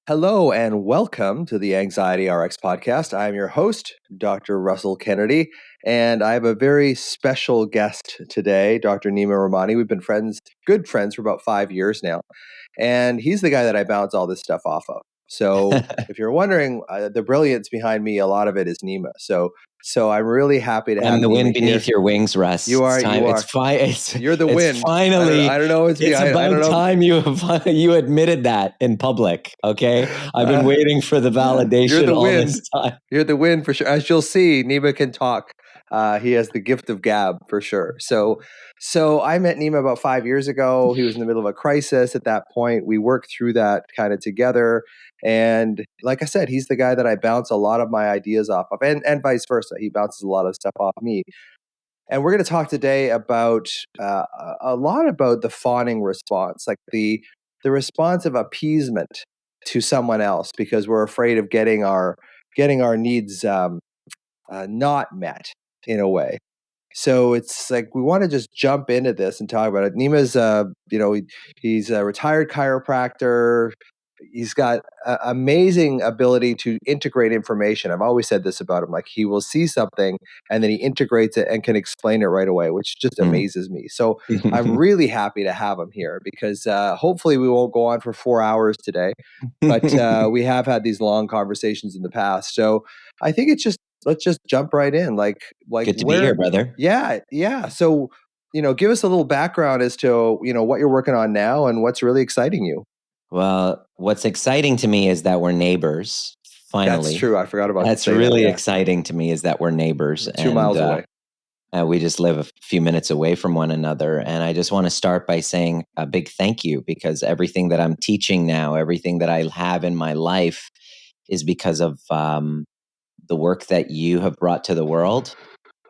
Hello and welcome to the Anxiety RX podcast. I am your host, Dr. Russell Kennedy, and I have a very special guest today, Dr. Nima Rahmany. We've been good friends for about 5 years now, and he's the guy that I bounce all this stuff off of. So if you're wondering, the brilliance behind me, a lot of it is Nima. So I'm really happy to have I'm the Nima wind here. beneath your wings, Russ. You are. It's time. You are. You're the wind. Finally, I don't know. It's about time you admitted that in public. Okay, I've been waiting for the validation all this time. You're the wind for sure. As you'll see, Nima can talk. He has the gift of gab for sure. So I met Nima about 5 years ago. He was in the middle of a crisis at that point. We worked through that kind of together. And like I said, he's the guy that I bounce a lot of my ideas off of, and vice versa. He bounces a lot of stuff off me. And we're going to talk today about a lot about the fawning response, like the response of appeasement to someone else because we're afraid of getting our needs not met in a way. So it's like we want to just jump into this and talk about it. Nima's, he's a retired chiropractor. He's got amazing ability to integrate information. I've always said this about him. Like he will see something and then he integrates it and can explain it right away, which just amazes me. So I'm really happy to have him here because hopefully we won't go on for 4 hours today, but we have had these long conversations in the past. So I think let's just jump right in. Like good to be here, brother. Yeah. So, give us a little background as to, what you're working on now and what's really exciting you. Well, what's exciting to me is that we're neighbors. Finally, that's true. I forgot about that's really exciting to me is that we're neighbors. 2 miles away. We just live a few minutes away from one another. And I just want to start by saying a big thank you because everything that I'm teaching now, everything that I have in my life is because of the work that you have brought to the world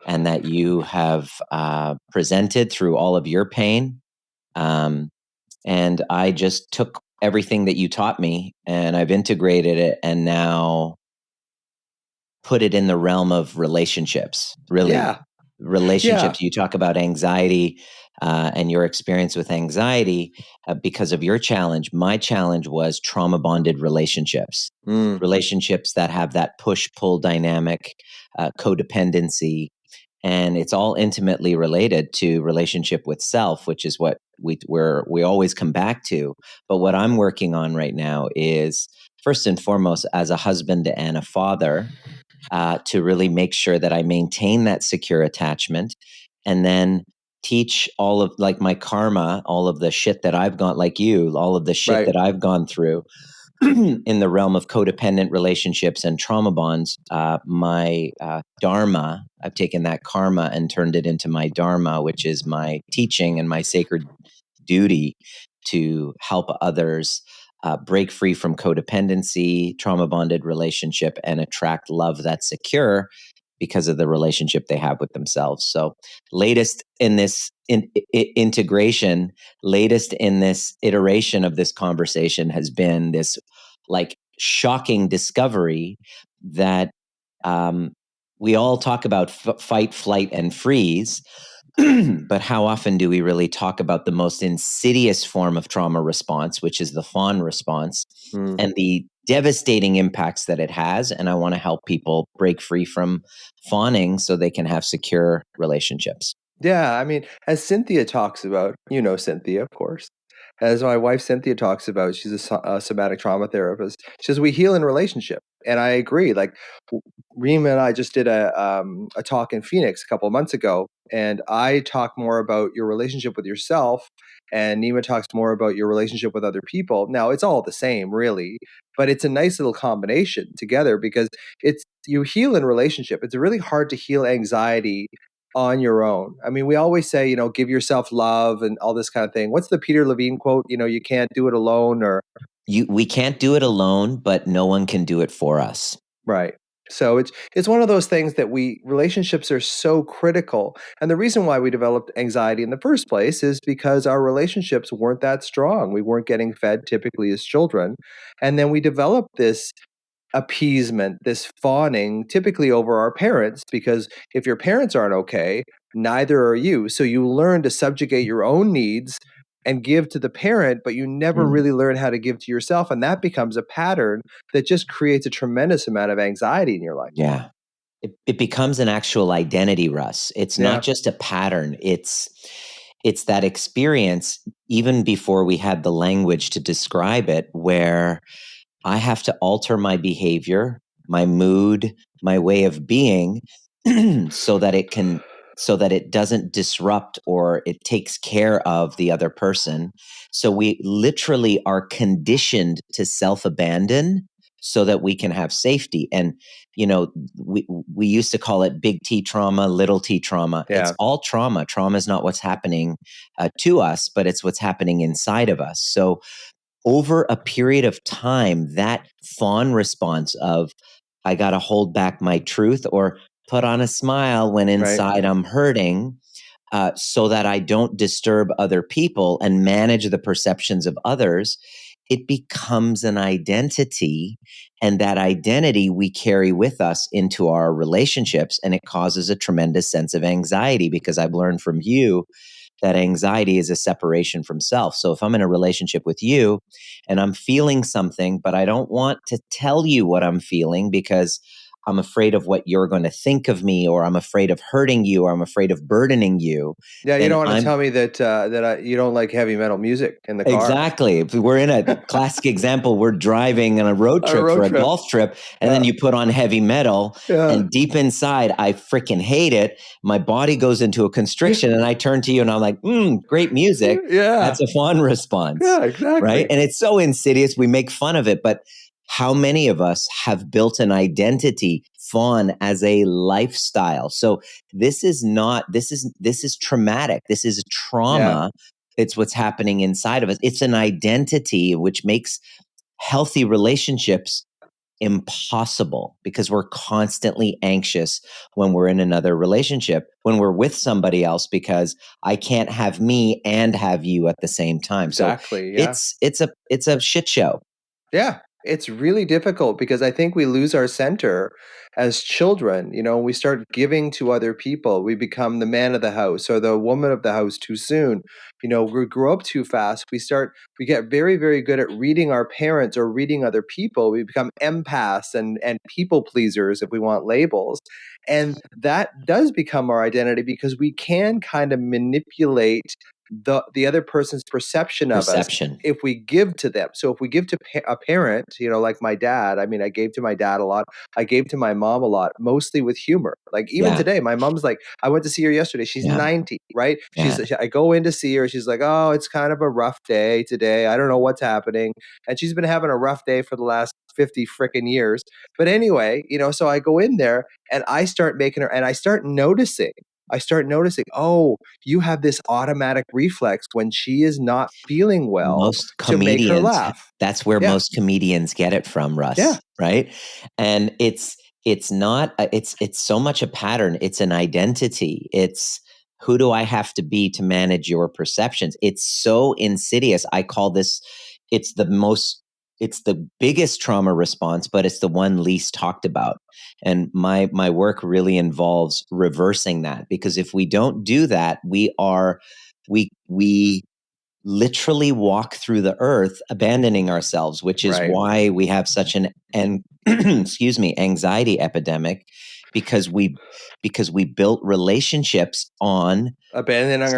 and that you have presented through all of your pain. And I just took everything that you taught me and I've integrated it and now put it in the realm of relationships, really. Yeah. Relationships. Yeah. You talk about anxiety and your experience with anxiety because of your challenge. My challenge was trauma bonded relationships, relationships that have that push-pull dynamic, codependency, and it's all intimately related to relationship with self, which is what we always come back to. But what I'm working on right now is first and foremost, as a husband and a father, to really make sure that I maintain that secure attachment, and then teach all of like my karma, all of the shit that I've gone, like you, all of the shit that I've gone through in the realm of codependent relationships and trauma bonds. My dharma, I've taken that karma and turned it into my dharma, which is my teaching and my sacred duty to help others break free from codependency, trauma bonded relationship, and attract love that's secure because of the relationship they have with themselves. So latest in this integration, latest in this iteration of this conversation has been this like shocking discovery that we all talk about fight, flight, and freeze. But how often do we really talk about the most insidious form of trauma response, which is the fawn response, and the devastating impacts that it has? And I want to help people break free from fawning so they can have secure relationships. Yeah, I mean, as Cynthia talks about, Cynthia, of course. As my wife Cynthia talks about, she's a somatic trauma therapist. She says we heal in relationship, and I agree. Like Reem and I just did a talk in Phoenix a couple of months ago, and I talk more about your relationship with yourself, and Nima talks more about your relationship with other people. Now it's all the same, really, but it's a nice little combination together because you heal in relationship. It's really hard to heal anxiety on your own. I mean, we always say, give yourself love and all this kind of thing. What's the Peter Levine quote? You can't do it alone, or we can't do it alone, but no one can do it for us. Right. So it's one of those things that relationships are so critical. And the reason why we developed anxiety in the first place is because our relationships weren't that strong. We weren't getting fed typically as children. And then we developed this appeasement, this fawning, typically over our parents, because if your parents aren't okay, neither are you. So you learn to subjugate your own needs and give to the parent, but you never really learn how to give to yourself. And that becomes a pattern that just creates a tremendous amount of anxiety in your life. Yeah. It becomes an actual identity, Russ. It's not just a pattern. It's that experience, even before we had the language to describe it, where I have to alter my behavior, my mood, my way of being so that it doesn't disrupt or it takes care of the other person. So we literally are conditioned to self-abandon so that we can have safety. And we used to call it big T trauma, little T trauma. Yeah. It's all trauma. Trauma is not what's happening to us, but it's what's happening inside of us. So over a period of time, that fawn response of I got to hold back my truth or put on a smile when inside I'm hurting, so that I don't disturb other people and manage the perceptions of others, it becomes an identity. And that identity we carry with us into our relationships. And it causes a tremendous sense of anxiety, because I've learned from you that anxiety is a separation from self. So if I'm in a relationship with you and I'm feeling something, but I don't want to tell you what I'm feeling because I'm afraid of what you're going to think of me, or I'm afraid of hurting you, or I'm afraid of burdening you. Yeah, you don't want to tell me that you don't like heavy metal music in the car. Exactly. If we're in a classic example, we're driving on a road trip for a golf trip, and then you put on heavy metal, and deep inside, I freaking hate it. My body goes into a constriction, and I turn to you, and I'm like, great music. That's a fawn response. Yeah, exactly. Right? And it's so insidious. We make fun of it, but how many of us have built an identity, fawn, as a lifestyle? So this is traumatic. This is trauma. It's what's happening inside of us. It's an identity, which makes healthy relationships impossible, because we're constantly anxious when we're in another relationship, when we're with somebody else, because I can't have me and have you at the same time. Exactly. So it's a shit show. Yeah. It's really difficult because I think we lose our center as children. We start giving to other people. We become the man of the house or the woman of the house too soon. We grow up too fast. We get very, very good at reading our parents or reading other people. We become empaths and people pleasers, if we want labels. And that does become our identity because we can kind of manipulate the other person's perception of us if we give to them. So if we give to a parent, like my dad, I mean, I gave to my dad a lot. I gave to my mom a lot, mostly with humor. Like even today, my mom's like, I went to see her yesterday. She's 90, right? I go in to see her. She's like, oh, it's kind of a rough day today. I don't know what's happening. And she's been having a rough day for the last 50 freaking years. But anyway, so I go in there and I start making her, and I start noticing, oh, you have this automatic reflex when she is not feeling well to make her laugh. That's where most comedians get it from, Russ. Yeah. Right. And it's not, it's so much a pattern. It's an identity. It's who do I have to be to manage your perceptions? It's so insidious. I call this, it's the biggest trauma response, but it's the one least talked about. And my work really involves reversing that, because if we don't do that, we literally walk through the earth abandoning ourselves, which is why we have such an anxiety epidemic, because we built relationships on abandoning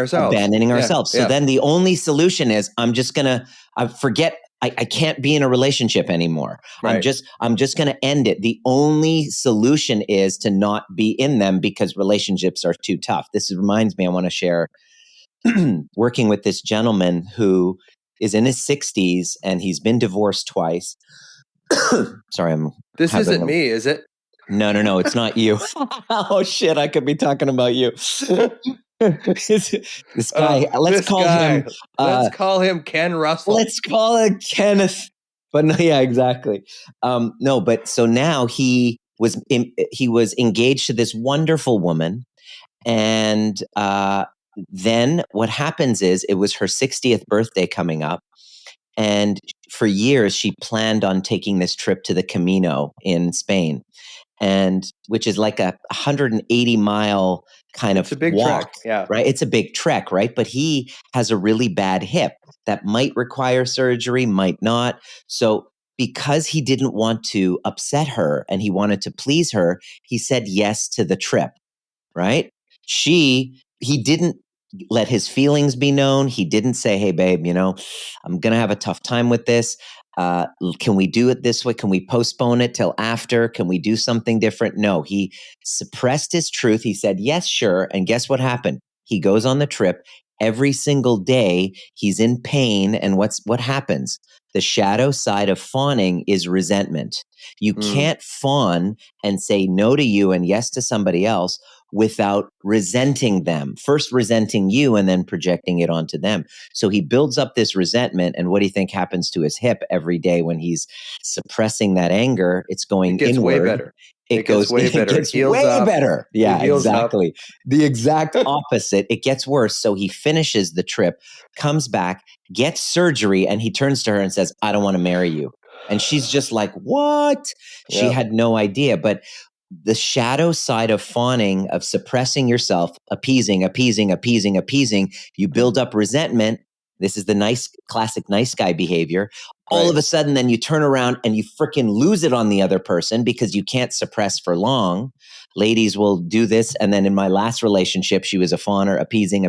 ourselves. So then the only solution is I'm I can't be in a relationship anymore. I'm just going to end it. The only solution is to not be in them because relationships are too tough. This reminds me, I want to share working with this gentleman who is in his 60s and he's been divorced twice. Sorry, this isn't me, is it? No, it's not you. Oh shit, I could be talking about you. This guy, let's call him Ken Russell. Let's call it Kenneth. But no, yeah, exactly. No, but so now he was engaged to this wonderful woman, and then what happens is it was her 60th birthday coming up, and for years she planned on taking this trip to the Camino in Spain, and which is like a 180-mile kind It's of a big walk, trek. Yeah. right? It's a big trek, right? But he has a really bad hip that might require surgery, might not. So because he didn't want to upset her and he wanted to please her, he said yes to the trip, right? He didn't let his feelings be known. He didn't say, hey, babe, I'm going to have a tough time with this. Can we do it this way? Can we postpone it till after? Can we do something different? No, he suppressed his truth. He said, yes, sure. And guess what happened? He goes on the trip. Every single day, he's in pain. And what happens? The shadow side of fawning is resentment. You can't fawn and say no to you and yes to somebody else without resenting them, first resenting you and then projecting it onto them. So he builds up this resentment. And what do you think happens to his hip every day when he's suppressing that anger? It's going It gets inward. way better. It gets way better. It gets way better. Yeah, exactly. The exact opposite. It gets worse. So he finishes the trip, comes back, gets surgery, and he turns to her and says, I don't want to marry you. And she's just like, what? She had no idea. But the shadow side of fawning, of suppressing yourself, appeasing, you build up resentment. This is the classic nice guy behavior. All of a sudden, then you turn around and you freaking lose it on the other person because you can't suppress for long. Ladies will do this. And then in my last relationship, she was a fawner, appeasing.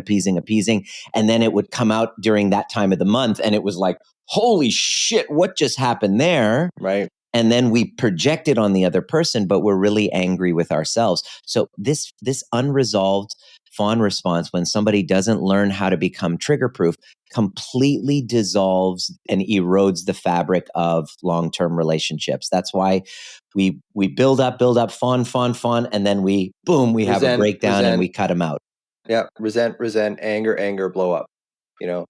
And then it would come out during that time of the month. And it was like, holy shit, what just happened there? Right. And then we project it on the other person, but we're really angry with ourselves. So this unresolved fawn response, when somebody doesn't learn how to become trigger proof, completely dissolves and erodes the fabric of long-term relationships. That's why we build up, fawn, and then we have a breakdown and we cut them out. Yeah, resent, anger, blow up.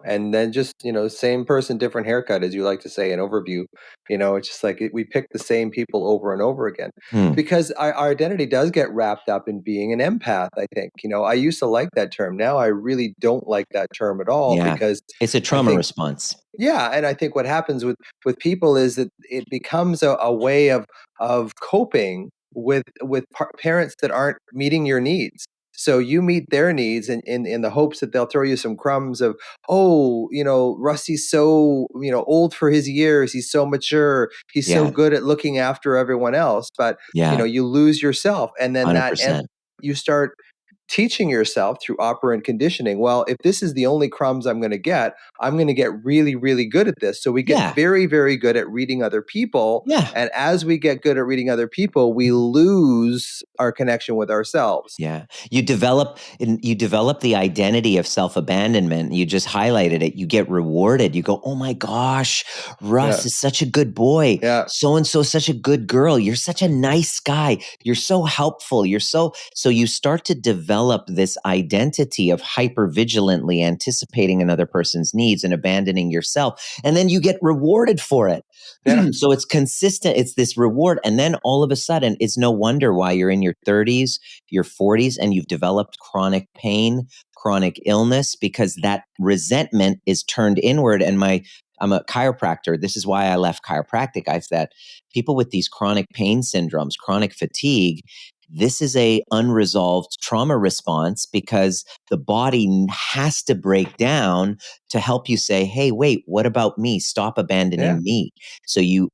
And then just, same person, different haircut, as you like to say, an overview. It's just like we pick the same people over and over again because our identity does get wrapped up in being an empath, I think. I used to like that term. Now I really don't like that term at all because it's a trauma response. Yeah, and I think what happens with people is that it becomes a way of coping with parents that aren't meeting your needs. So you meet their needs in the hopes that they'll throw you some crumbs of, oh, Rusty's so, old for his years. He's so mature. He's so good at looking after everyone else. But, you lose yourself. And then 100%. You start teaching yourself through operant conditioning. Well, if this is the only crumbs I'm going to get really, really good at this. So we get very, very good at reading other people. Yeah. And as we get good at reading other people, we lose our connection with ourselves. Yeah. You develop the identity of self-abandonment. You just highlighted it. You get rewarded. You go, oh my gosh, Russ is such a good boy. Yeah. So-and-so is such a good girl. You're such a nice guy. You're so helpful. So you start to develop this identity of hyper-vigilantly anticipating another person's needs and abandoning yourself. And then you get rewarded for it. Yeah. So it's consistent. It's this reward. And then all of a sudden, it's no wonder why you're in your 30s, your 40s, and you've developed chronic pain, chronic illness, because that resentment is turned inward. And I'm a chiropractor. This is why I left chiropractic. I said people with these chronic pain syndromes, chronic fatigue, this is a unresolved trauma response because the body has to break down to help you say, hey, wait, what about me? Stop abandoning me. So you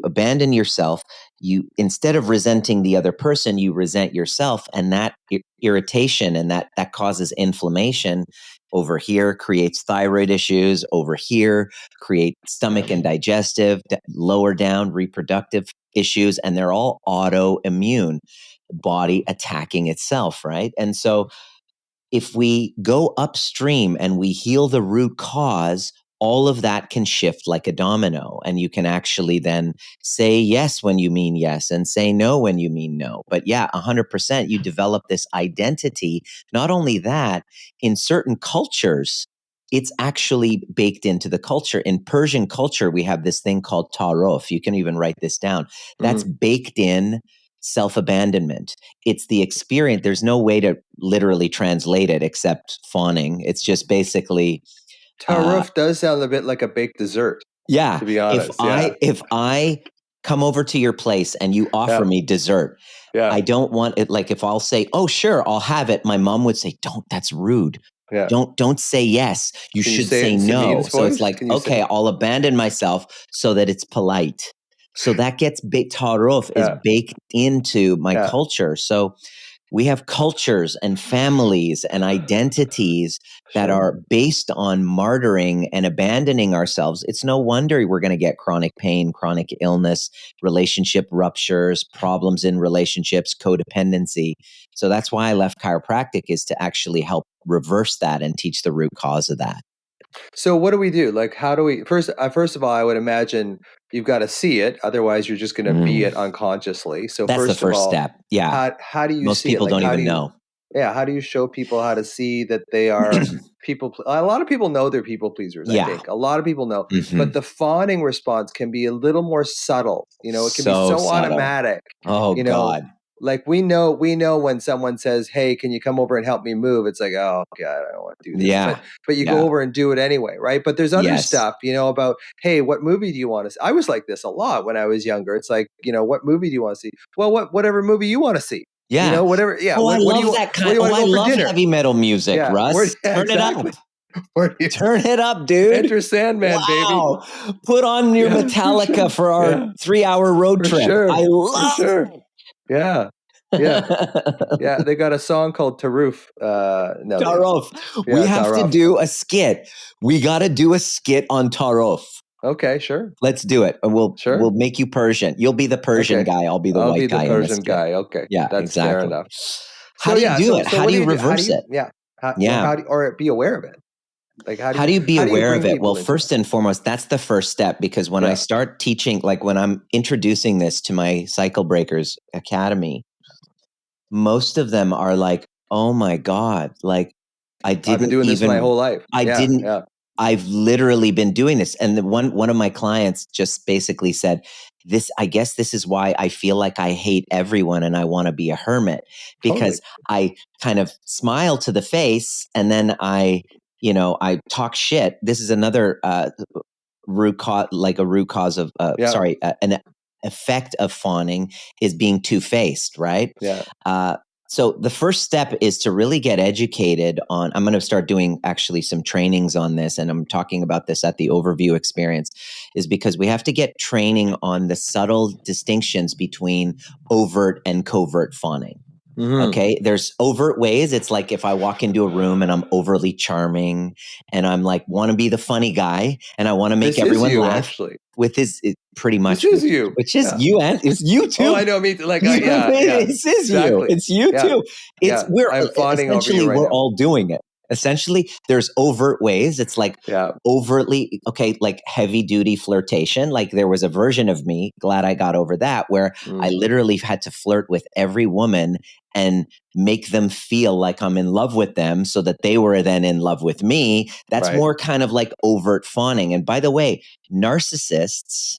abandon yourself. You, instead of resenting the other person, you resent yourself, and that irritation and that causes inflammation. Over here creates thyroid issues. Over here create stomach and digestive, lower down reproductive issues, and they're all autoimmune. Body attacking itself, right? And so if we go upstream and we heal the root cause, all of that can shift like a domino. And you can actually then say yes when you mean yes and say no when you mean no. But 100%, you develop this identity. Not only that, in certain cultures, it's actually baked into the culture. In Persian culture, we have this thing called tarof. You can even write this down. That's baked in self-abandonment. It's the experience. There's no way to literally translate it except fawning. It's just basically Taruf does sound a bit like a baked dessert. Yeah. To be honest. If I come over to your place and you offer me dessert. I don't want it. Like if I'll say, oh, sure, I'll have it. My mom would say, don't, that's rude. Yeah. Don't say yes. You should say no. So it's like, okay, I'll abandon myself so that it's polite. So that gets taaruf is baked into my culture. So we have cultures and families and identities that are based on martyring and abandoning ourselves. It's no wonder we're going to get chronic pain, chronic illness, relationship ruptures, problems in relationships, codependency. So that's why I left chiropractic, is to actually help reverse that and teach the root cause of that. So what do we do? Like, how do we first of all, I would imagine you've got to see it. Otherwise you're just going to be it unconsciously. So that's the first step. Yeah. How do you Most see people it? Like, don't even know. Yeah. How do you show people how to see that they are people? A lot of people know they're people pleasers. I think a lot of people know, but the fawning response can be a little more subtle. You know, it can be so automatic. Oh, you know, God. Like we know when someone says, "Hey, can you come over and help me move?" It's like, "Oh God, I don't want to do this." Yeah. But you go over and do it anyway, right? But there's other stuff, about, "Hey, what movie do you want to see?" I was like this a lot when I was younger. It's like, what movie do you want to see? Well, whatever movie you want to see. Yeah. Whatever. Yeah. Oh, I love that kind. Oh, I love heavy metal music, Russ. Turn it up. Turn it up, dude. Enter Sandman, baby. Put on your Metallica for our 3-hour road trip. Sure. I love it. Yeah. Yeah. They got a song called Taruf. Taruf. We have to do a skit. We got to do a skit on Taruf. Okay, sure. Let's do it. We'll make you Persian. You'll be the Persian guy. I'll be the white guy. I'll be the Persian guy. Okay. Yeah, that's exactly. fair enough. How do you do it? How do you reverse it? Yeah. Or be aware of it. Like how do you be aware of it? Well, first and foremost, that's the first step, because when I start teaching, like when I'm introducing this to my Cycle Breakers Academy, most of them are like, "Oh my God, like I've been doing this my whole life. I've literally been doing this." And one of my clients just basically said, I guess this is why I feel like I hate everyone and I want to be a hermit, because I kind of smile to the face and then I talk shit. This is another root cause of an effect of fawning is being two-faced, right? Yeah. So the first step is to really get educated on, I'm going to start doing actually some trainings on this, and I'm talking about this at the overview experience, is because we have to get training on the subtle distinctions between overt and covert fawning. Okay, there's overt ways. It's like if I walk into a room and I'm overly charming and I'm like, want to be the funny guy and I want to make everyone laugh. Actually. With pretty much, this is you, which is you, and it's you too. Oh, I know. Me, like, it is you. It's you too. It's I'm fawning essentially over you we're all doing it. Essentially, there's overt ways. It's like overtly, like heavy duty flirtation. Like there was a version of me, glad I got over that, where I literally had to flirt with every woman and make them feel like I'm in love with them so that they were then in love with me. That's more kind of like overt fawning. And by the way, narcissists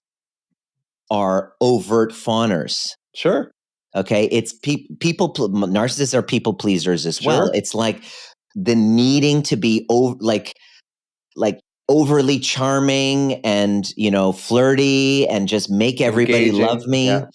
are overt fawners. Sure. Okay. It's narcissists are people pleasers as well. It's like the needing to be like overly charming and, flirty and just make everybody love me. Yeah.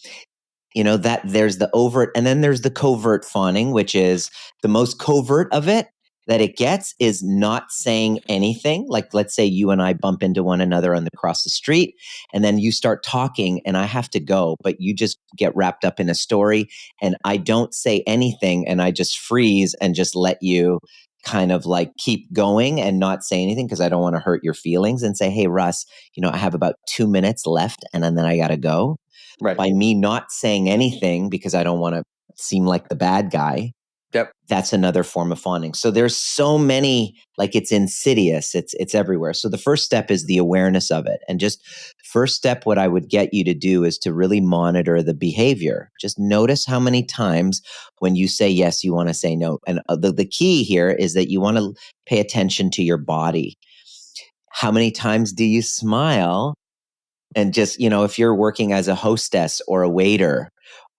That there's the overt, and then there's the covert fawning, which is the most covert of it that it gets is not saying anything. Like, let's say you and I bump into one another across the street, and then you start talking and I have to go, but you just get wrapped up in a story and I don't say anything and I just freeze and just let you kind of like keep going and not say anything because I don't want to hurt your feelings, and say, hey, Russ, I have about 2 minutes left and then I got to go. Right. By me not saying anything because I don't want to seem like the bad guy. Yep. That's another form of fawning. So there's so many, like it's insidious. It's everywhere. So the first step is the awareness of it. And just first step, what I would get you to do is to really monitor the behavior. Just notice how many times when you say yes, you want to say no. And the key here is that you want to pay attention to your body. How many times do you smile? And just, if you're working as a hostess or a waiter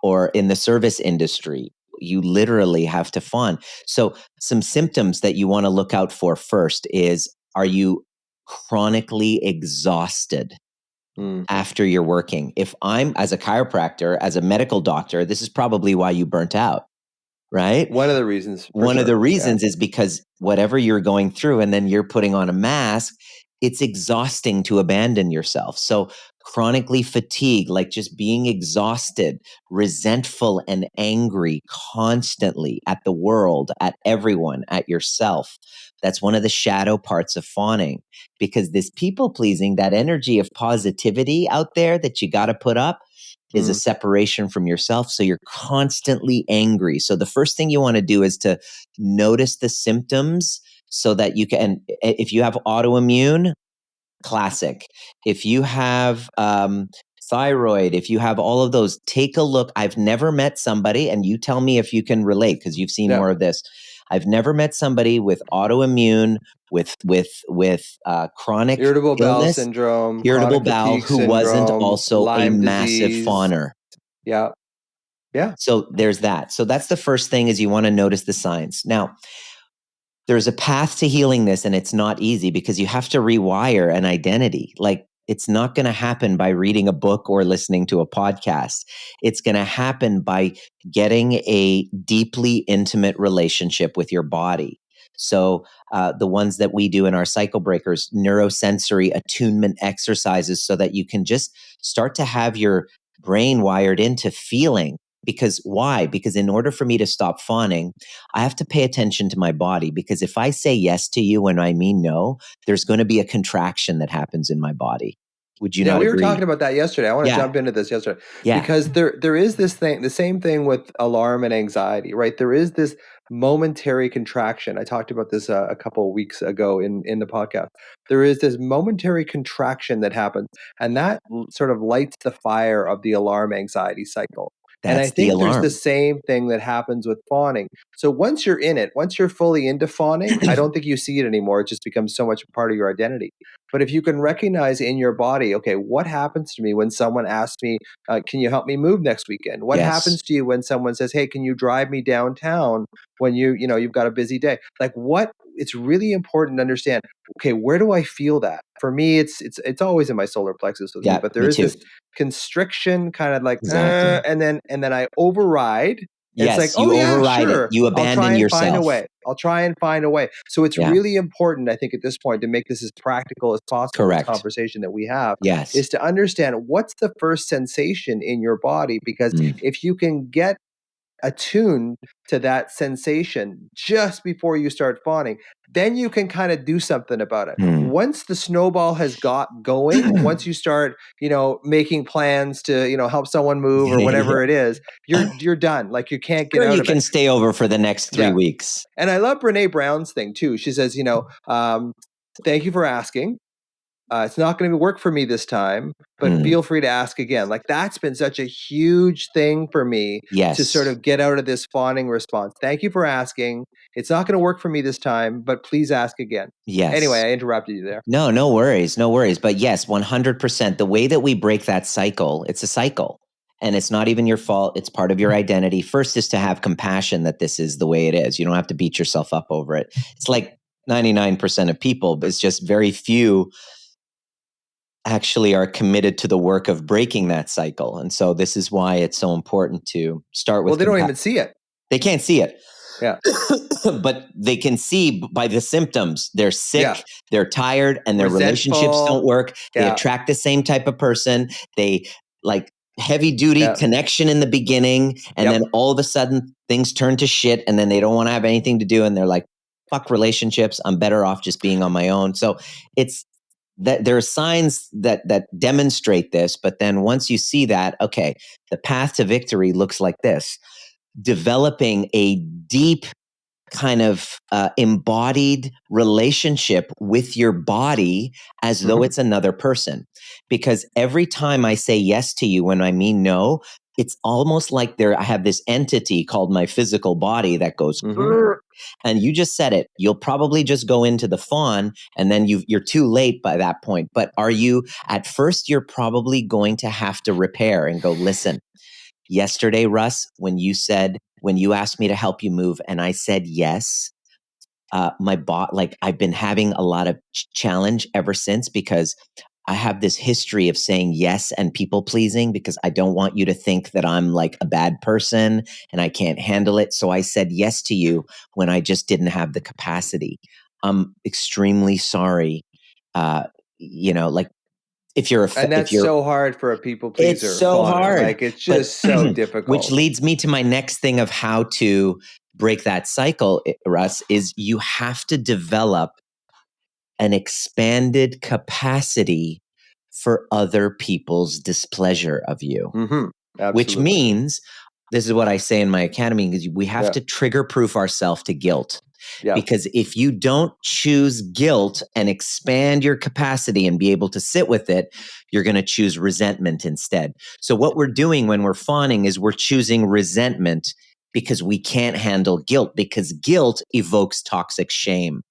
or in the service industry, you literally have to fawn. So some symptoms that you want to look out for first is, are you chronically exhausted? after you're working. If I'm, as a chiropractor, as a medical doctor, this is probably why you burnt out, right? One of the reasons. One of the reasons is because whatever you're going through and then you're putting on a mask, it's exhausting to abandon yourself. So chronically fatigued, like just being exhausted, resentful and angry constantly at the world, at everyone, at yourself. That's one of the shadow parts of fawning, because this people pleasing, that energy of positivity out there that you got to put up, is a separation from yourself. So you're constantly angry. So the first thing you want to do is to notice the symptoms so that you can, if you have autoimmune, classic. If you have thyroid, if you have all of those, take a look. I've never met somebody, and you tell me if you can relate because you've seen more of this. I've never met somebody with autoimmune, with chronic irritable bowel illness, syndrome, irritable chronic bowel, fatigue who wasn't syndrome, also a Lyme massive disease. fawner. Yeah. So there's that. So that's the first thing, is you want to notice the signs. Now, there's a path to healing this, and it's not easy because you have to rewire an identity. Like, it's not going to happen by reading a book or listening to a podcast. It's going to happen by getting a deeply intimate relationship with your body. So the ones that we do in our cycle breakers, neurosensory attunement exercises, so that you can just start to have your brain wired into feeling. Because why? Because in order for me to stop fawning, I have to pay attention to my body, because if I say yes to you when I mean no, there's going to be a contraction that happens in my body. Would you not agree? We were talking about that yesterday. I want to jump into this yesterday. Because there is this thing, the same thing with alarm and anxiety, right? There is this momentary contraction. I talked about this a couple of weeks ago in the podcast. There is this momentary contraction that happens, and that sort of lights the fire of the alarm anxiety cycle. And I think there's the same thing that happens with fawning. So once you're in it, once you're fully into fawning, I don't think you see it anymore. It just becomes so much part of your identity. But if you can recognize in your body, okay, what happens to me when someone asks me, can you help me move next weekend? What happens to you when someone says, hey, can you drive me downtown when you've got a busy day? Like, what? It's really important to understand, okay, where do I feel that? For me, it's always in my solar plexus with me, but there is this constriction, kind of like, and then I override. It's like, oh yeah, override sure. it. You abandon yourself. I'll try and find a way. So it's really important, I think, at this point, to make this as practical as possible. Correct. This conversation that we have is to understand what's the first sensation in your body, because if you can get attuned to that sensation just before you start fawning, then you can kind of do something about it. Once the snowball has got going, once you start, making plans to, help someone move or whatever it is, you're done. Like, you can't get out of it. You can stay over for the next 3 weeks. And I love Brene Brown's thing too. She says, thank you for asking. It's not going to work for me this time, but feel free to ask again. Like, that's been such a huge thing for me to sort of get out of this fawning response. Thank you for asking. It's not going to work for me this time, but please ask again. Anyway, I interrupted you there. No worries. No worries. But yes, 100%. The way that we break that cycle, it's a cycle. And it's not even your fault. It's part of your identity. First is to have compassion that this is the way it is. You don't have to beat yourself up over it. It's like 99% of people, but it's just very few actually are committed to the work of breaking that cycle. And so this is why it's so important to start with. Well, they don't even see it. They can't see it. Yeah. But they can see by the symptoms. They're sick, they're tired, and their relationships don't work. They attract the same type of person. They like heavy duty connection in the beginning. And then all of a sudden things turn to shit, and then they don't want to have anything to do. And they're like, fuck relationships. I'm better off just being on my own. So it's that there are signs that demonstrate this. But then once you see that, okay, the path to victory looks like this. Developing a deep kind of embodied relationship with your body as though it's another person. Because every time I say yes to you when I mean no, it's almost like I have this entity called my physical body that goes, and you just said it. You'll probably just go into the fawn, and then you're too late by that point. But at first, you're probably going to have to repair and go, listen, yesterday, Russ, when you asked me to help you move and I said yes, I've been having a lot of challenge ever since, because I have this history of saying yes and people pleasing because I don't want you to think that I'm like a bad person and I can't handle it. So I said yes to you when I just didn't have the capacity. I'm extremely sorry. Like if you're, And that's so hard for a people it's pleaser, so fawning. hard. Like, it's But just so which difficult. leads me to my next thing of how to break that cycle, Russ, is you have to develop an expanded capacity for other people's displeasure of you. Which Absolutely. means, this is what I say in my academy, is we have to trigger proof ourselves to guilt. Because if you don't choose guilt and expand your capacity and be able to sit with it, you're going to choose resentment instead. So what we're doing when we're fawning is we're choosing resentment because we can't handle guilt, because guilt evokes toxic shame.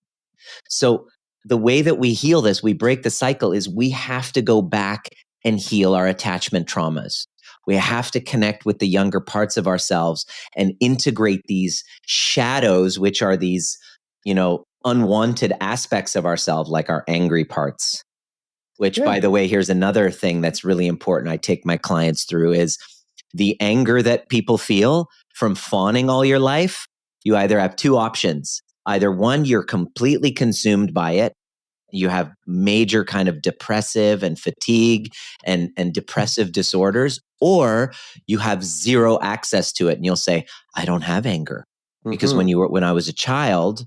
So the way that we heal this, we break the cycle, is we have to go back and heal our attachment traumas. We have to connect with the younger parts of ourselves and integrate these shadows, which are these, unwanted aspects of ourselves, like our angry parts. Which, by the way, here's another thing that's really important I take my clients through is the anger that people feel from fawning all your life. You either have two options. Either one, you're completely consumed by it. You have major kind of depressive and fatigue and depressive disorders, or you have zero access to it. And you'll say, I don't have anger. Because when I was a child,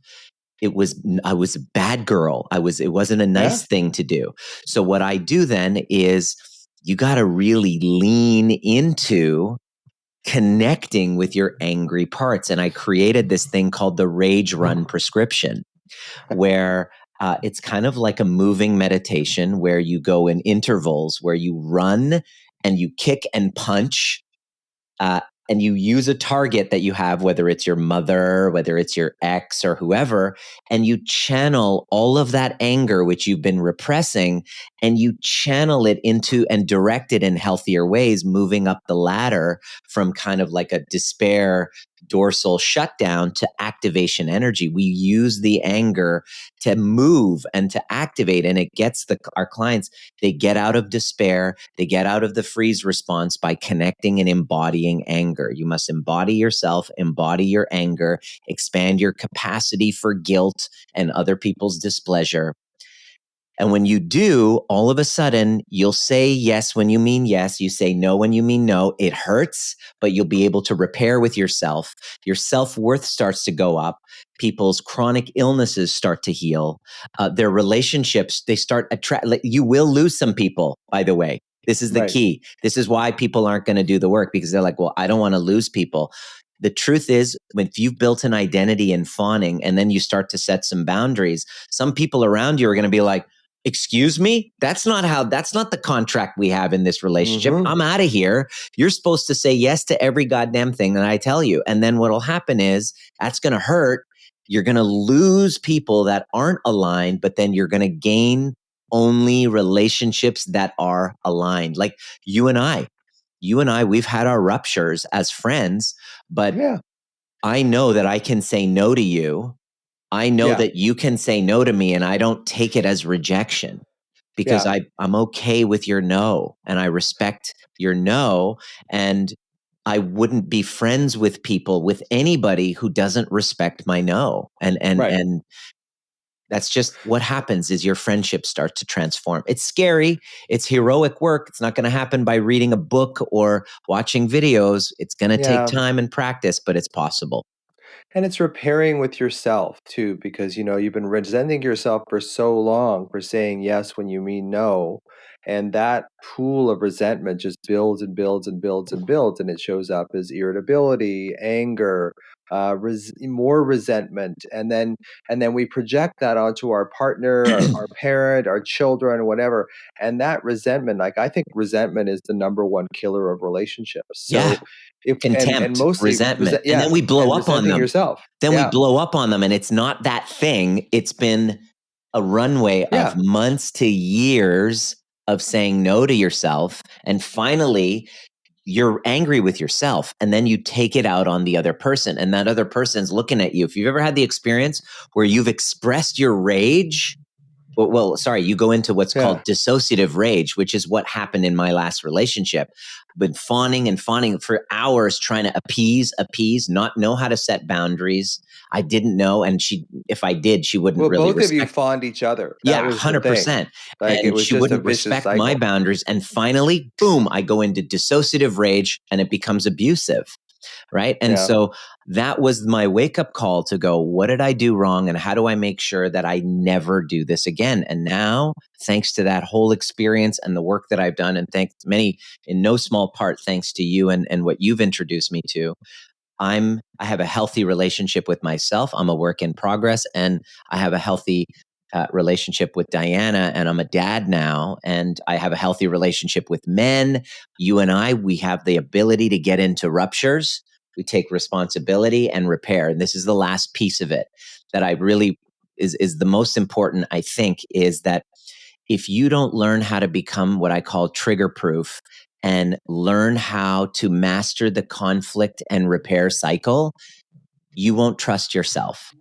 I was a bad girl. It wasn't a nice thing to do. So what I do then is you got to really lean into connecting with your angry parts. And I created this thing called the Rage Run prescription, where it's kind of like a moving meditation where you go in intervals, where you run and you kick and punch. And you use a target that you have, whether it's your mother, whether it's your ex or whoever, and you channel all of that anger, which you've been repressing, and you channel it into and direct it in healthier ways, moving up the ladder from kind of like a despair dorsal shutdown to activation energy. We use the anger to move and to activate, and it gets our clients, they get out of despair, they get out of the freeze response by connecting and embodying anger. You must embody yourself, embody your anger, expand your capacity for guilt and other people's displeasure. And when you do, all of a sudden, you'll say yes when you mean yes. You say no when you mean no. It hurts, but you'll be able to repair with yourself. Your self-worth starts to go up. People's chronic illnesses start to heal. Their relationships, they start you will lose some people, by the way. This is the key. This is why people aren't going to do the work, because they're like, well, I don't want to lose people. The truth is, if you've built an identity in fawning and then you start to set some boundaries, some people around you are going to be like, excuse me? That's not the contract we have in this relationship. I'm out of here. You're supposed to say yes to every goddamn thing that I tell you. And then what'll happen is that's going to hurt. You're going to lose people that aren't aligned, but then you're going to gain only relationships that are aligned. Like you and I, we've had our ruptures as friends, but I know that I can say no to you. I know that you can say no to me, and I don't take it as rejection, because I'm okay with your no, and I respect your no. And I wouldn't be friends with anybody who doesn't respect my no. And that's just what happens, is your friendships start to transform. It's scary. It's heroic work. It's not going to happen by reading a book or watching videos. It's going to take time and practice, but it's possible. And it's repairing with yourself too, because you've been resenting yourself for so long for saying yes when you mean no. And that pool of resentment just builds and builds and builds and builds. And it shows up as irritability, anger, more resentment. And then we project that onto our partner, our parent, our children, whatever. And that resentment, like, I think resentment is the number one killer of relationships. So contempt, and mostly resentment, and then we blow up on them. Yourself. We blow up on them, and it's not that thing. It's been a runway of months to years of saying no to yourself, and finally you're angry with yourself, and then you take it out on the other person, and that other person's looking at you. If you've ever had the experience where you've expressed your rage sorry, you go into what's called dissociative rage, which is what happened in my last relationship. Been fawning and fawning for hours, trying to appease, not know how to set boundaries. I didn't know, and if I did, she wouldn't really respect. Both of you fawned each other. That was 100%. Like, it was she just wouldn't a vicious respect cycle. my boundaries. And finally, boom, I go into dissociative rage, and it becomes abusive. Right. And so that was my wake up call to go, what did I do wrong? And how do I make sure that I never do this again? And now, thanks to that whole experience and the work that I've done, and thanks in no small part, thanks to you and what you've introduced me to, I have a healthy relationship with myself. I'm a work in progress, and I have a healthy relationship with Diana, and I'm a dad now, and I have a healthy relationship with men. You and I, we have the ability to get into ruptures. We take responsibility and repair. And this is the last piece of it that I really is the most important, I think, is that if you don't learn how to become what I call trigger proof and learn how to master the conflict and repair cycle, you won't trust yourself.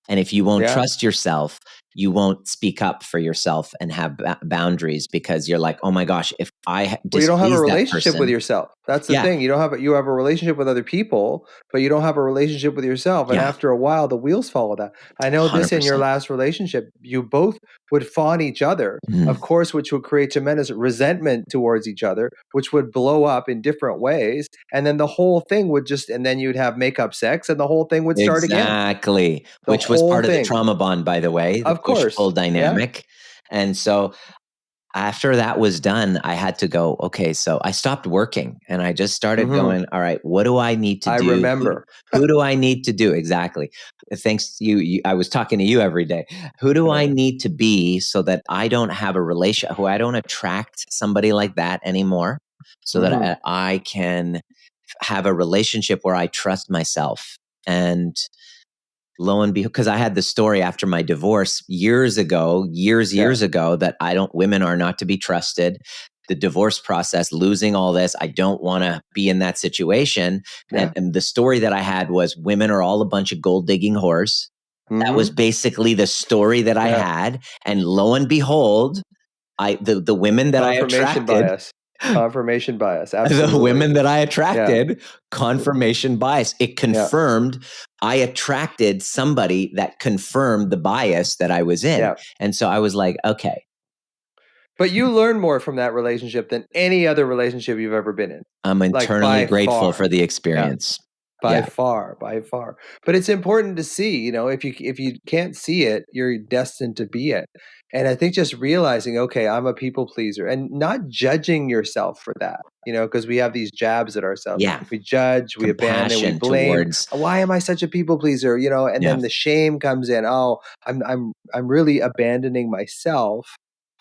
And if you won't trust yourself, you won't speak up for yourself and have boundaries, because you're like, oh my gosh, if I you don't have a relationship with yourself. That's the thing. You have a relationship with other people, but you don't have a relationship with yourself. And after a while, the wheels fall off that. I know 100%. This in your last relationship, you both would fawn each other, of course, which would create tremendous resentment towards each other, which would blow up in different ways. And then the whole thing would and then you'd have makeup sex, and the whole thing would start again. Exactly. Which was part of the trauma bond, by the way, the push-pull dynamic. And so after that was done, I had to go, okay, so I stopped working and I just started going, all right, what do I need to do? I remember. Who do I need to do? Exactly. Thanks to you, I was talking to you every day. Who do I need to be so that I don't have a relationship, I don't attract somebody like that anymore, so that I can have a relationship where I trust myself? And lo and behold, because I had the story after my divorce years ago, that women are not to be trusted. The divorce process, losing all this, I don't want to be in that situation. And the story that I had was, women are all a bunch of gold digging whores. That was basically the story that I had. And lo and behold, the women that I attracted. Confirmation bias. Absolutely. The women that I attracted, confirmation bias. It confirmed I attracted somebody that confirmed the bias that I was in. Yeah. And so I was like, okay. But you learn more from that relationship than any other relationship you've ever been in. I'm eternally grateful for the experience. By far. But it's important to see, if you can't see it, you're destined to be it. And I think just realizing, okay, I'm a people pleaser, and not judging yourself for that, because we have these jabs at ourselves. Yeah. We judge, we abandon, we blame. Why am I such a people pleaser? And then the shame comes in. Oh, I'm really abandoning myself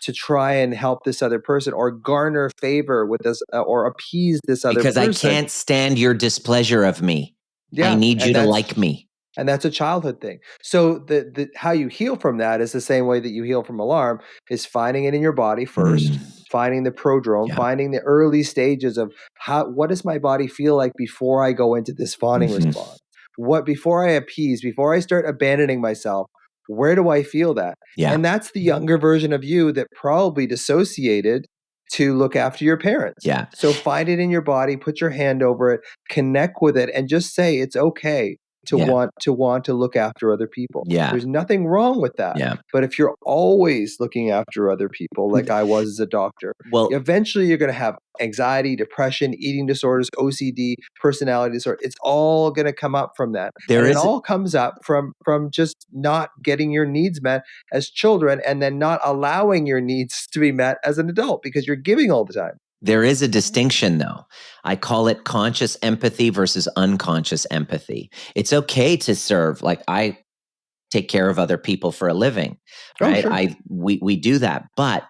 to try and help this other person, or garner favor with this, or appease this other person. Because I can't stand your displeasure of me. I need you to like me. And that's a childhood thing. So the how you heal from that is the same way that you heal from alarm, is finding it in your body first, finding the prodrome, finding the early stages of what does my body feel like before I go into this fawning response? Before I appease, before I start abandoning myself, where do I feel that? Yeah. And that's the younger version of you that probably dissociated to look after your parents. Yeah. So find it in your body, put your hand over it, connect with it, and just say it's okay to want to look after other people. Yeah. There's nothing wrong with that. Yeah. But if you're always looking after other people, like I was as a doctor, eventually you're going to have anxiety, depression, eating disorders, OCD, personality disorder. It's all going to come up from that. It all comes up from just not getting your needs met as children, and then not allowing your needs to be met as an adult, because you're giving all the time. There is a distinction, though. I call it conscious empathy versus unconscious empathy. It's okay to serve. Like, I take care of other people for a living, right? Sure. We do that. But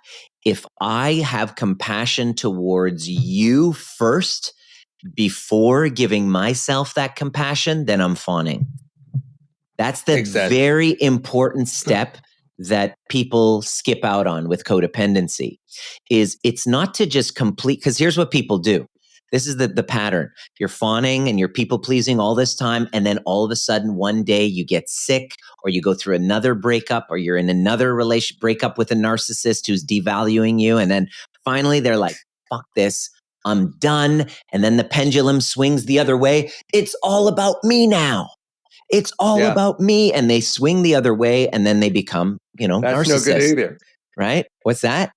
if I have compassion towards you first before giving myself that compassion, then I'm fawning. That's the very important step that people skip out on with codependency. Is it's not to just complete, because here's what people do. This is the pattern. You're fawning and you're people pleasing all this time. And then all of a sudden, one day you get sick, or you go through another breakup, or you're in another breakup with a narcissist who's devaluing you. And then finally they're like, fuck this, I'm done. And then the pendulum swings the other way. It's all about me now. It's all about me. And they swing the other way, and then they become, That's narcissists. no good either. Right? What's that?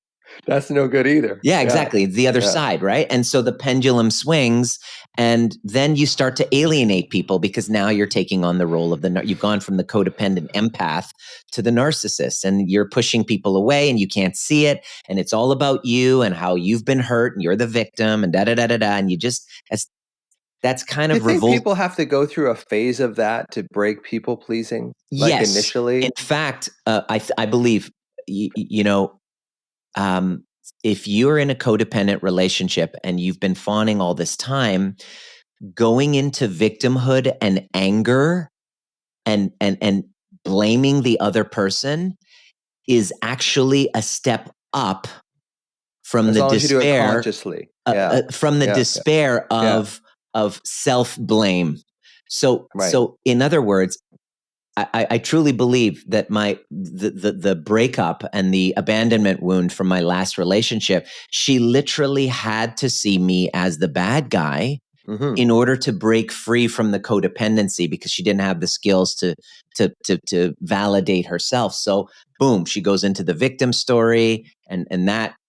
That's no good either. Yeah, exactly. It's the other side, right? And so the pendulum swings, and then you start to alienate people, because now you're taking on the role of you've gone from the codependent empath to the narcissist, and you're pushing people away, and you can't see it. And it's all about you and how you've been hurt, and you're the victim, and and you just, that's kind of revolt. Do you think people have to go through a phase of that to break people pleasing? Like yes. Initially? In fact, I believe, if you're in a codependent relationship and you've been fawning all this time, going into victimhood and anger and blaming the other person is actually a step up from the despair, consciously. From the despair of self-blame. So in other words, I truly believe that the breakup and the abandonment wound from my last relationship, she literally had to see me as the bad guy in order to break free from the codependency, because she didn't have the skills to validate herself. So boom, she goes into the victim story and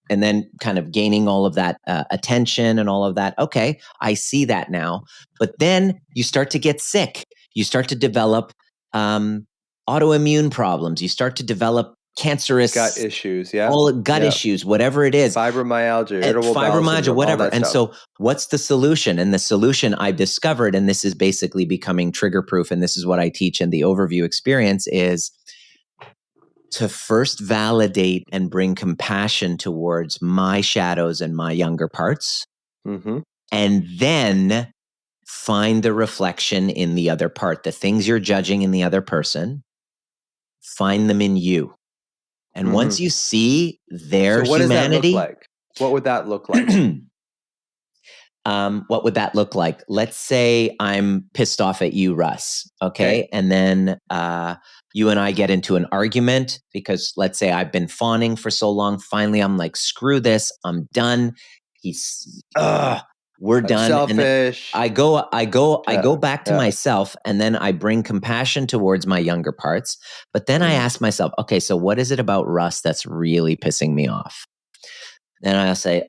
then kind of gaining all of that attention and all of that. Okay, I see that now. But then you start to get sick. You start to develop autoimmune problems. You start to develop cancerous gut issues, all gut issues, whatever it is, fibromyalgia, irritable bowel syndrome, whatever. And so, what's the solution? And the solution I've discovered, and this is basically becoming trigger proof, and this is what I teach in the overview experience, is to first validate and bring compassion towards my shadows and my younger parts, and then find the reflection in the other part. The things you're judging in the other person, find them in you. And once you see their what humanity, does that look like? What would that look like? What would that look like? Let's say I'm pissed off at you, Russ. Okay. And then you and I get into an argument because, let's say, I've been fawning for so long. Finally, I'm like, screw this. I'm done. We're done. Selfish. And I go back to myself, and then I bring compassion towards my younger parts. But then I ask myself, okay, so what is it about Russ that's really pissing me off? Then I'll say,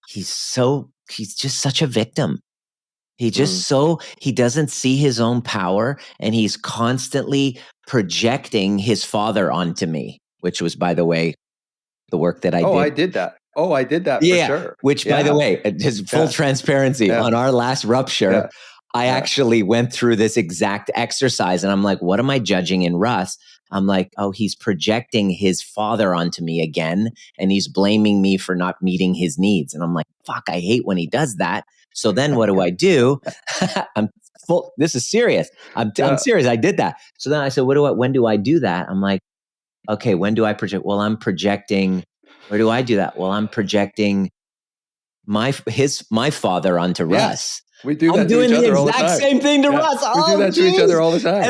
he's just such a victim. He just he doesn't see his own power, and he's constantly projecting his father onto me, which was, by the way, the work that I did. I did that for sure. Which, by the way, just full transparency, on our last rupture, I actually went through this exact exercise, and I'm like, what am I judging in Russ? I'm like, oh, he's projecting his father onto me again, and he's blaming me for not meeting his needs. And I'm like, fuck, I hate when he does that. So then what do? This is serious. I'm serious. I did that. So then I said, when do I do that? I'm like, okay, when do I project? Well, I'm projecting. Where do I do that? Well, I'm projecting my father onto Russ. We do that to each other all the time. I'm doing the exact same thing to Russ. We do that to each other all the time.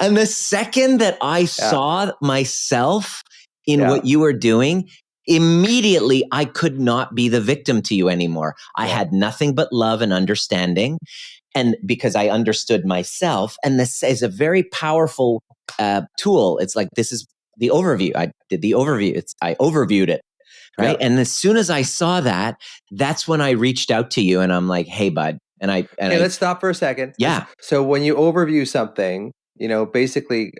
And the second that I saw myself in what you were doing, immediately I could not be the victim to you anymore. I had nothing but love and understanding. And because I understood myself, and this is a very powerful tool. It's like, this is the overview. I did the overview. I overviewed it. Right. Yeah. And as soon as I saw that, that's when I reached out to you, and I'm like, hey, bud. Let's stop for a second. Yeah. So when you overview something, basically,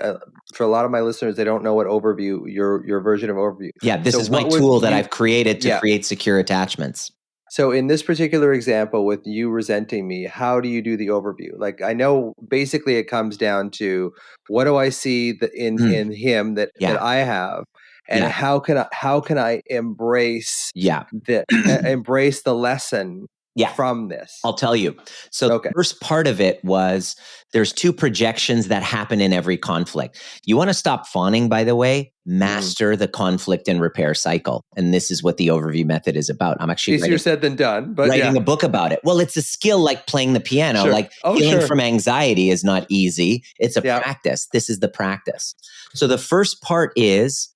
for a lot of my listeners, they don't know what overview, your version of overview. Yeah. This is my tool that I've created to create secure attachments. So in this particular example with you resenting me, how do you do the overview? Like, I know basically it comes down to, what do I see in him that I have? And how can I embrace embrace the lesson from this? I'll tell you. So the first part of it was there's two projections that happen in every conflict. You want to stop fawning, by the way, master the conflict and repair cycle. And this is what the overview method is about. I'm actually easier said than done, but writing a book about it. Well, it's a skill like playing the piano. Like healing from anxiety is not easy. It's a practice. This is the practice. So the first part is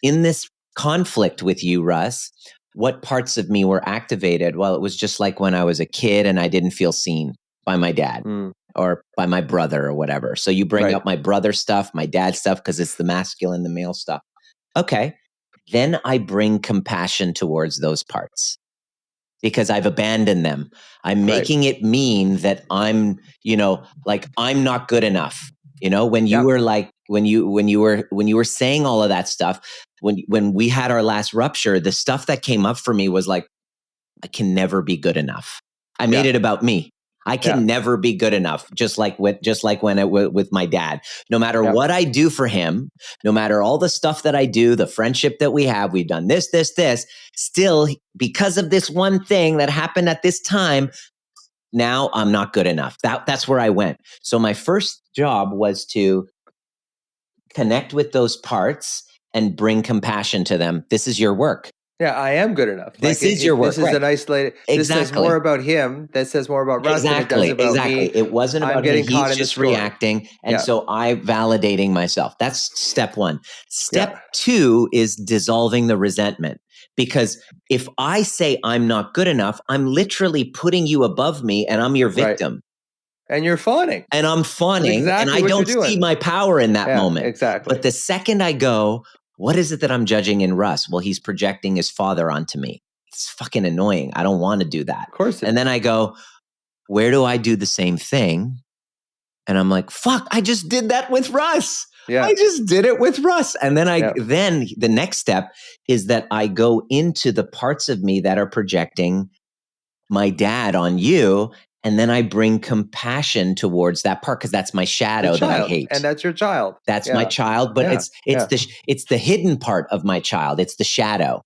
in this conflict with you, Russ, what parts of me were activated? Well, it was just like when I was a kid and I didn't feel seen by my dad or by my brother or whatever. So you bring up my brother stuff, my dad stuff, because it's the masculine, the male stuff. Okay. Then I bring compassion towards those parts because I've abandoned them. I'm making it mean that I'm, like I'm not good enough. When you were like, when you were saying all of that stuff, when we had our last rupture, the stuff that came up for me was like, I can never be good enough. I made it about me. I can never be good enough. Just like when with my dad, no matter what I do for him, no matter all the stuff that I do, the friendship that we have, we've done this, still because of this one thing that happened at this time, now I'm not good enough. That's where I went. So my first job was to connect with those parts and bring compassion to them. This is your work. Yeah, I am good enough. This is your work. This is an isolated. This says more about him. That says more about Russ than it does about me. It wasn't about getting him. Caught He's in just reacting. And so I validating myself. That's step one. Step two is dissolving the resentment. Because if I say I'm not good enough, I'm literally putting you above me and I'm your victim. And you're fawning. And I'm fawning. And I don't see my power in that moment. Exactly. But the second I go, what is it that I'm judging in Russ? Well, he's projecting his father onto me. It's fucking annoying. I don't want to do that. Of course. And then I go, where do I do the same thing? And I'm like, fuck, I just did that with Russ. Yeah. I just did it with Russ. And then then the next step is that I go into the parts of me that are projecting my dad on you. And then I bring compassion towards that part because that's my shadow that I hate. And that's your child. That's my child, but it's the hidden part of my child. It's the shadow.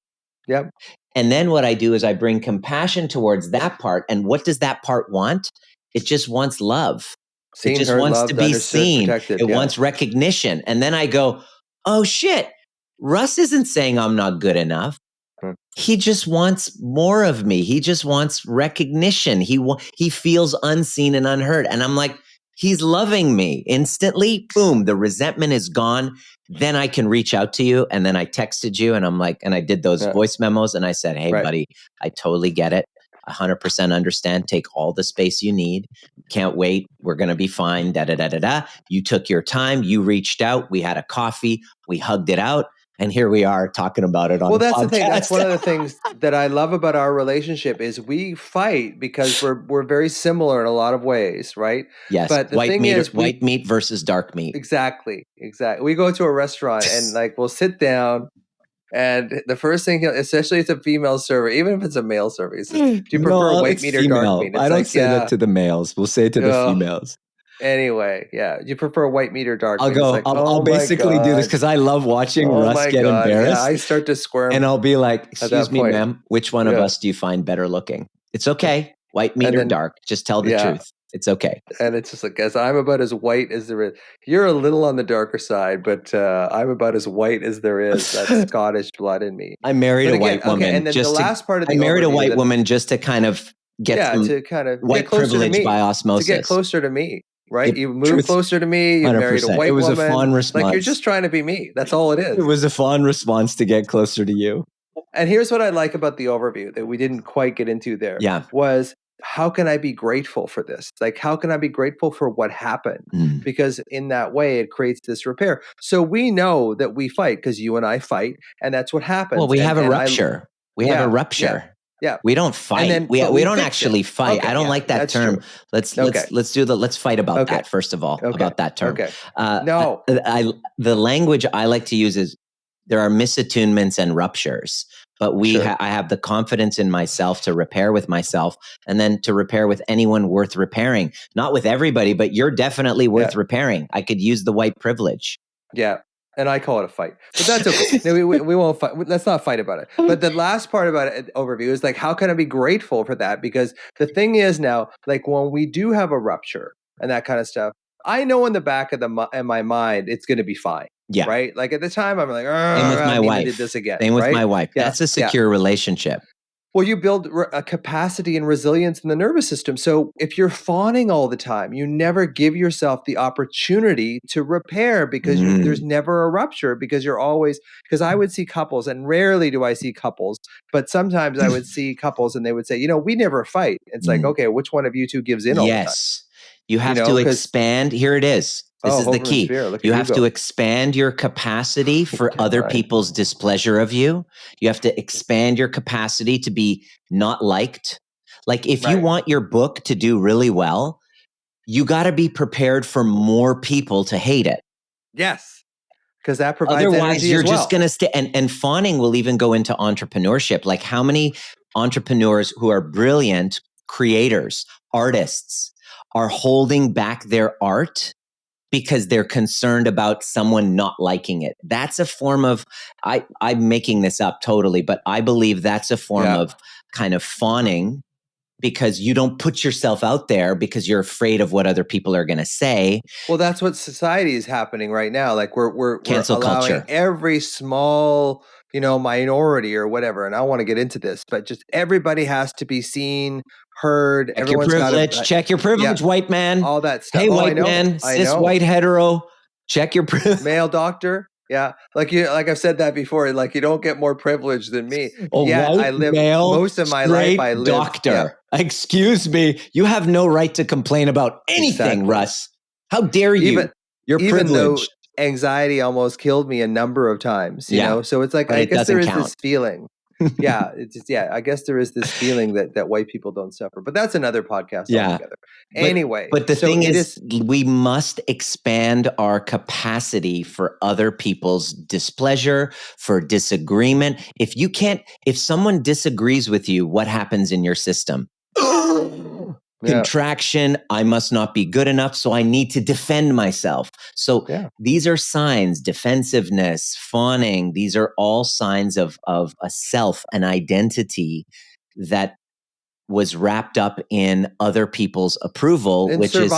Yep. And then what I do is I bring compassion towards that part. And what does that part want? It just wants love. It just wants to be seen. It wants recognition. And then I go, oh shit, Russ isn't saying I'm not good enough. He just wants more of me. He just wants recognition. He feels unseen and unheard. And I'm like, he's loving me instantly. Boom, the resentment is gone. Then I can reach out to you. And then I texted you and I'm like, and I did those voice memos and I said, hey, buddy, I totally get it. 100% understand. Take all the space you need. Can't wait. We're going to be fine. Da, da, da, da, da. You took your time. You reached out. We had a coffee. We hugged it out. And here we are talking about it on the podcast. Well, that's the thing. That's one of the things that I love about our relationship is we fight because we're very similar in a lot of ways, right? Yes. But the thing is, white meat versus dark meat. Exactly. We go to a restaurant and we'll sit down, and the first thing, especially if it's a female server, even if it's a male server, he says, do you prefer white meat or dark meat? It's I don't say that to the males. We'll say it to the females. Anyway, do you prefer white meat or dark meat? I'll basically do this because I love watching Russ get embarrassed. Yeah, I start to squirm. And I'll be like, excuse me, ma'am, which one of us do you find better looking? It's okay. White meat or dark. Just tell the truth. It's okay. And it's just like, as I'm about as white as there is. You're a little on the darker side, but I'm about as white as there is. That Scottish blood in me. I married a white woman. And then the last part of the I married a white woman just to kind of get some white privilege by osmosis. To get closer to me. Right? You moved closer to me. You 100%. Married a white woman. It was a Fawn response. Like, you're just trying to be me. That's all it is. It was a Fawn response to get closer to you. And here's what I like about the overview that we didn't quite get into there. Was how can I be grateful for this? Like, how can I be grateful for what happened? Because in that way, it creates this repair. So we know that we fight because you and I fight, and that's what happens. Well, we have a rupture. We have a rupture. Yeah, we don't fight. We don't actually fight. Okay, I don't like that term. True. Let's fight about that first of all. About that term. Okay. No, the language I like to use is there are misattunements and ruptures, but I have the confidence in myself to repair with myself, and then to repair with anyone worth repairing. Not with everybody, but you're definitely worth repairing. I could use the white privilege. Yeah. And I call it a fight, but that's okay. No, we won't fight. Let's not fight about it. But the last part about it, overview, is like, how can I be grateful for that? Because the thing is now, like when we do have a rupture and that kind of stuff, I know in the back of in my mind, it's going to be fine. Yeah. Right. Like at the time, I'm like, same with my wife. Did this again. Same with right? my wife. Yeah. That's a secure relationship. Well, you build a capacity and resilience in the nervous system. So if you're fawning all the time, you never give yourself the opportunity to repair because there's never a rupture because you're always, because I would see couples, and rarely do I see couples, but sometimes I would see couples and they would say, we never fight. It's like, okay, which one of you two gives in all the time? Yes. You have to expand. Here it is. This is the key. You have to expand your capacity for other people's displeasure of you. You have to expand your capacity to be not liked. Like if you want your book to do really well, you got to be prepared for more people to hate it. Yes. Because that provides otherwise you're just going to stay. And fawning will even go into entrepreneurship. Like how many entrepreneurs who are brilliant creators, artists, are holding back their art because they're concerned about someone not liking it. That's a form of, I'm making this up totally, but I believe that's a form of kind of fawning, because you don't put yourself out there because you're afraid of what other people are going to say. Well, that's what society is happening right now. Like we're cancel allowing culture. Every small, minority or whatever. And I want to get into this, but just everybody has to be seen, heard. Check your privilege. Check your privilege, white man. All that stuff. Hey, white man, cis white hetero. Check your privilege. Male doctor. Yeah, like I've said that before. Like you don't get more privilege than me. Yet I live most of my life. I live doctor. Excuse me, you have no right to complain about anything, Russ. How dare you? You're privileged. Though anxiety almost killed me a number of times. You know, so it's like I guess there is this feeling. I guess there is this feeling that white people don't suffer, but that's another podcast altogether. Anyway, but the thing is, we must expand our capacity for other people's displeasure, for disagreement. If someone disagrees with you, what happens in your system? Contraction. I must not be good enough, so I need to defend myself. So these are signs: defensiveness, fawning. These are all signs of a self, an identity that was wrapped up in other people's approval, which is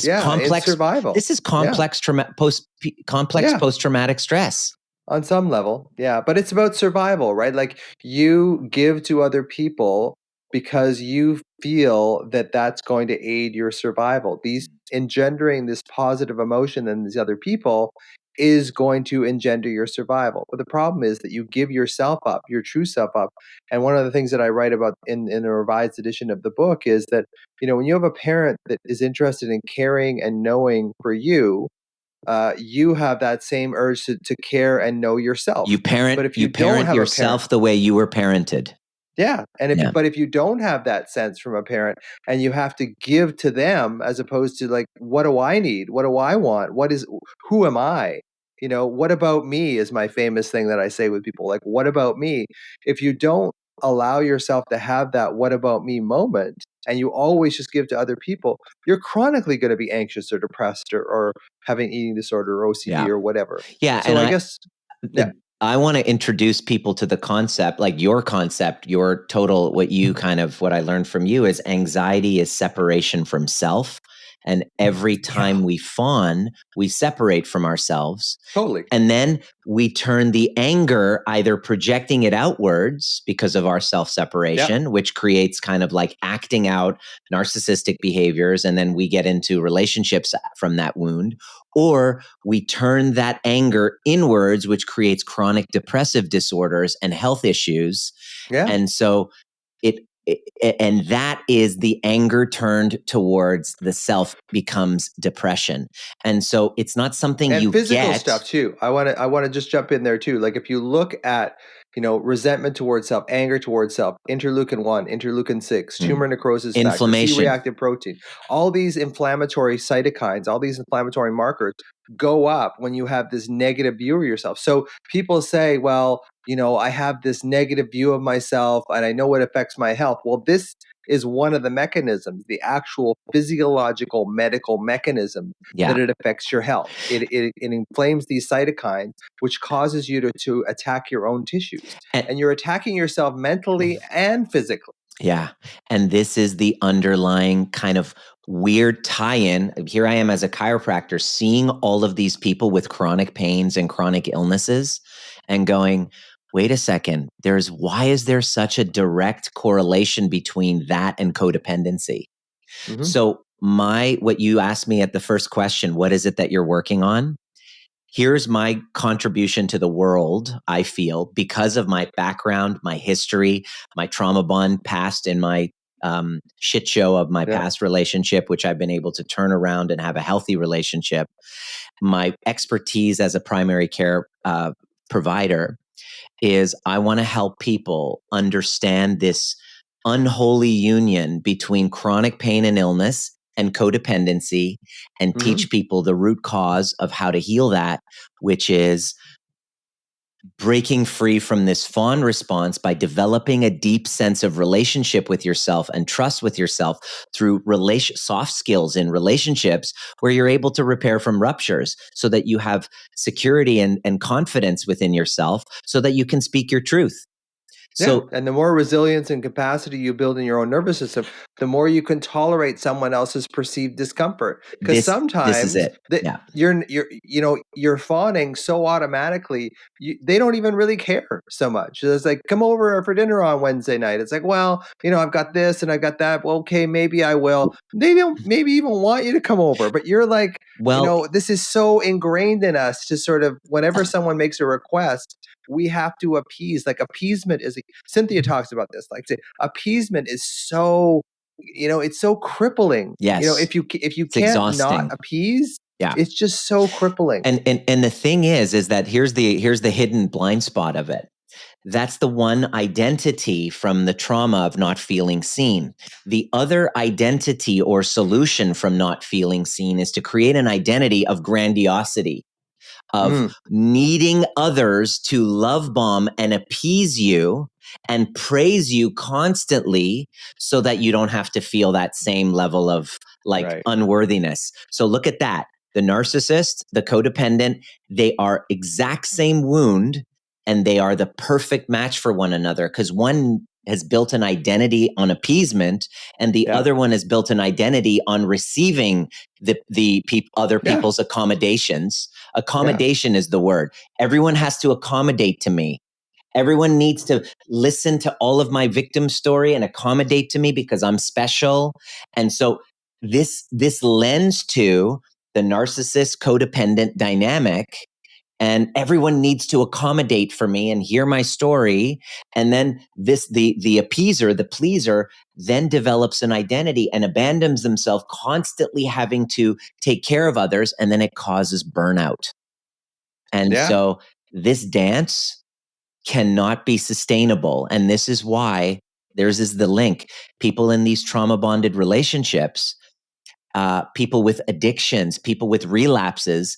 complex survival. This is complex post-traumatic stress. On some level, but it's about survival, right? Like you give to other people because you feel that that's going to aid your survival. These engendering this positive emotion in these other people is going to engender your survival. But the problem is that you give yourself up, your true self up. And one of the things that I write about in a revised edition of the book is that, when you have a parent that is interested in caring and knowing for you, you have that same urge to care and know yourself. You parent, but if you parent yourself the way you were parented. Yeah. And if you don't have that sense from a parent and you have to give to them as opposed to like, what do I need? What do I want? Who am I? What about me is my famous thing that I say with people, like, what about me? If you don't allow yourself to have that what about me moment and you always just give to other people, you're chronically going to be anxious or depressed or having eating disorder or OCD or whatever. Yeah. So and I guess, I want to introduce people to the concept, like your concept, your total, what I learned from you is anxiety is separation from self. And every time we fawn, we separate from ourselves. Totally. And then we turn the anger, either projecting it outwards because of our self-separation, which creates kind of like acting out narcissistic behaviors. And then we get into relationships from that wound. Or we turn that anger inwards, which creates chronic depressive disorders and health issues. Yeah. And so and that is the anger turned towards the self becomes depression. And so it's not something you get. And physical stuff too. I want to just jump in there too. Like if you look at, resentment towards self, anger towards self, interleukin-1, interleukin-6, tumor necrosis inflammation, factor, C-reactive protein, all these inflammatory cytokines, all these inflammatory markers go up when you have this negative view of yourself. So people say, well, I have this negative view of myself and I know it affects my health. Well, this is one of the mechanisms, the actual physiological medical mechanism that it affects your health. It inflames these cytokines, which causes you to attack your own tissues. And you're attacking yourself mentally and physically. Yeah. And this is the underlying kind of weird tie-in. Here I am as a chiropractor seeing all of these people with chronic pains and chronic illnesses and going, wait a second, why is there such a direct correlation between that and codependency? Mm-hmm. So what you asked me at the first question, what is it that you're working on? Here's my contribution to the world, I feel, because of my background, my history, my trauma bond past in my shit show of my past relationship, which I've been able to turn around and have a healthy relationship. My expertise as a primary care provider is I want to help people understand this unholy union between chronic pain and illness and codependency, and teach people the root cause of how to heal that, which is breaking free from this fawn response by developing a deep sense of relationship with yourself and trust with yourself through soft skills in relationships, where you're able to repair from ruptures so that you have security and confidence within yourself so that you can speak your truth. So, and the more resilience and capacity you build in your own nervous system, the more you can tolerate someone else's perceived discomfort. Because sometimes this is it. you're fawning so automatically, they don't even really care so much. It's like, come over for dinner on Wednesday night. It's like, well, I've got this and I got that. Well, okay, maybe I will. They don't maybe even want you to come over, but you're like, this is so ingrained in us to sort of, whenever someone makes a request, we have to appease. Like, appeasement is, Cynthia talks about this, like, appeasement is so, it's so crippling. Yes. If you it's can't exhausting. not appease, it's just so crippling. And the thing is that here's the hidden blind spot of it. That's the one identity from the trauma of not feeling seen. The other identity or solution from not feeling seen is to create an identity of grandiosity, of needing others to love bomb and appease you and praise you constantly so that you don't have to feel that same level of unworthiness. So look at that. The narcissist, the codependent, they are exact same wound, and they are the perfect match for one another, because one has built an identity on appeasement, and the other one has built an identity on receiving other people's accommodations. Accommodation is the word. Everyone has to accommodate to me. Everyone needs to listen to all of my victim story and accommodate to me because I'm special. And so this lends to the narcissist codependent dynamic, and everyone needs to accommodate for me and hear my story. And then the appeaser, the pleaser, then develops an identity and abandons themselves, constantly having to take care of others. And then it causes burnout. And so this dance cannot be sustainable. And this is why is the link. People in these trauma bonded relationships, people with addictions, people with relapses,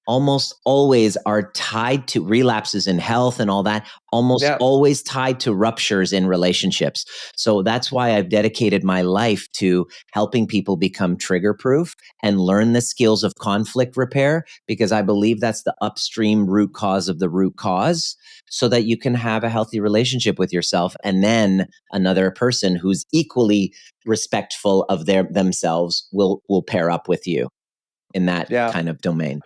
almost always are tied to relapses in health and all that, always tied to ruptures in relationships. So that's why I've dedicated my life to helping people become trigger proof and learn the skills of conflict repair, because I believe that's the upstream root cause of the root cause, so that you can have a healthy relationship with yourself, and then another person who's equally respectful of themselves will pair up with you in that kind of domain.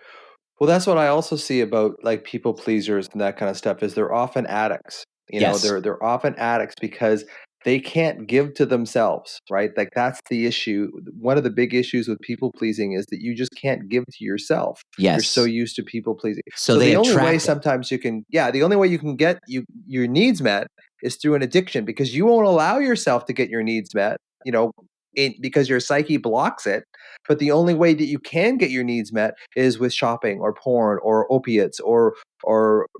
Well, that's what I also see about like people pleasers and that kind of stuff, is they're often addicts. They're often addicts because they can't give to themselves, right? Like, that's the issue. One of the big issues with people pleasing is that you just can't give to yourself. You're so used to people pleasing. So the only way sometimes you can, the only way you can get your needs met is through an addiction, because you won't allow yourself to get your needs met, because your psyche blocks it. But the only way that you can get your needs met is with shopping or porn or opiates or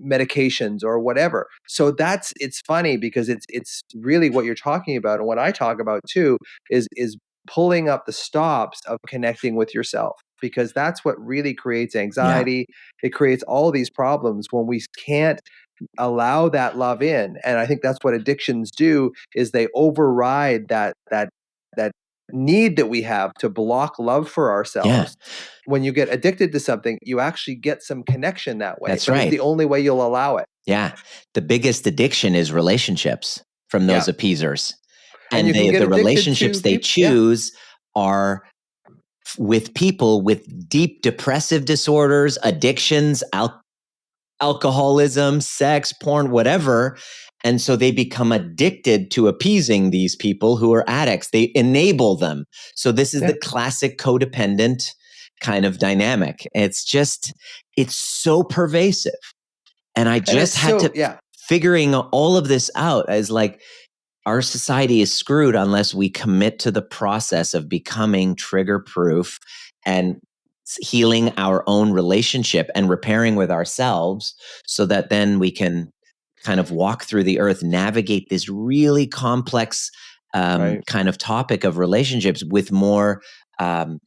medications or whatever. So it's funny, because it's really what you're talking about, and what I talk about too is pulling up the stops of connecting with yourself, because that's what really creates anxiety. It creates all these problems when we can't allow that love in. And I think that's what addictions do, is they override that need that we have to block love for ourselves. Yeah. When you get addicted to something, you actually get some connection that way. That's but right. It's the only way you'll allow it. Yeah. The biggest addiction is relationships from those appeasers. And you can get the addicted relationships to they people, choose are with people with deep depressive disorders, addictions, alcoholism, sex, porn, whatever. And so they become addicted to appeasing these people who are addicts. They enable them. So this is the classic codependent kind of dynamic. It's so pervasive. And I just had to figuring all of this out as like, our society is screwed unless we commit to the process of becoming trigger proof and healing our own relationship and repairing with ourselves, so that then we can kind of walk through the earth, navigate this really complex kind of topic of relationships with more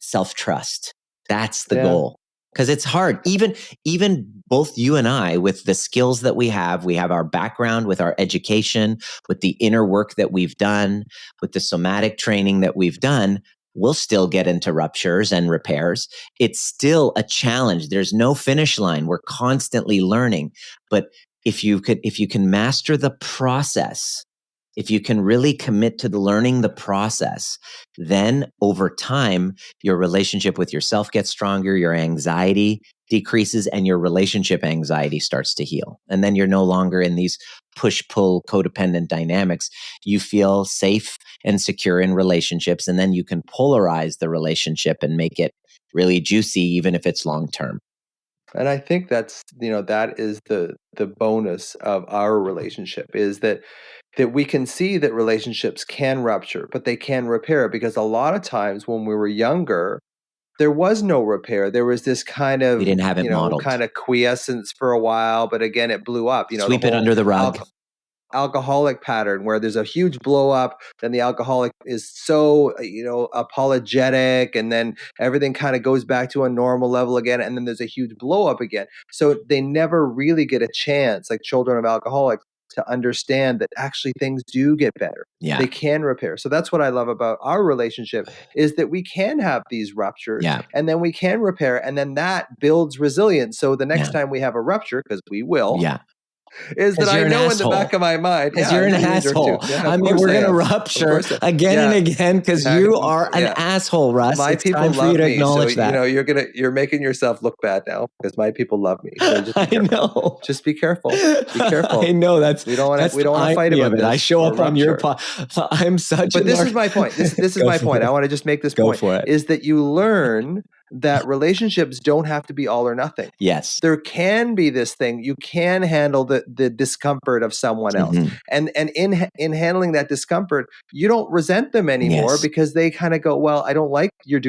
self-trust. That's the goal. Because it's hard. Even both you and I, with the skills that we have our background with our education, with the inner work that we've done, with the somatic training that we've done, we'll still get into ruptures and repairs. It's still a challenge. There's no finish line. We're constantly learning. But if you can master the process, if you can really commit to learning the process, then over time, your relationship with yourself gets stronger, your anxiety decreases, and your relationship anxiety starts to heal. And then you're no longer in these push-pull codependent dynamics. You feel safe and secure in relationships, and then you can polarize the relationship and make it really juicy, even if it's long-term. And I think that's, that is the bonus of our relationship, is that we can see that relationships can rupture, but they can repair, because a lot of times when we were younger, there was no repair. There was this kind of, we didn't have it modeled. kind of quiescence for a while, but again, it blew up. Sweep it under the rug. Alcoholic pattern, where there's a huge blow up, then the alcoholic is so apologetic, and then everything kind of goes back to a normal level again, and then there's a huge blow up again. So they never really get a chance, like children of alcoholics, to understand that actually things do get better. They can repair. So that's what I love about our relationship, is that we can have these ruptures, and then we can repair, and then that builds resilience. So the next time we have a rupture, because we will, is that I know in the back of my mind, because you're an asshole. I mean, we're going to rupture again and again because you are an asshole, Russ. My it's people time for love you to me, acknowledge so that. you're making yourself look bad now, because my people love me. So just I know. Just be careful. Be careful. I know we don't want to fight about this. I show up on your I'm such. But this is my point. This is my point. I want to just make this point. For it. Is that you learn that relationships don't have to be all or nothing. Yes. There can be this thing. You can handle the discomfort of someone else. And in handling that discomfort, you don't resent them anymore, because they kind of go, well, I don't like you're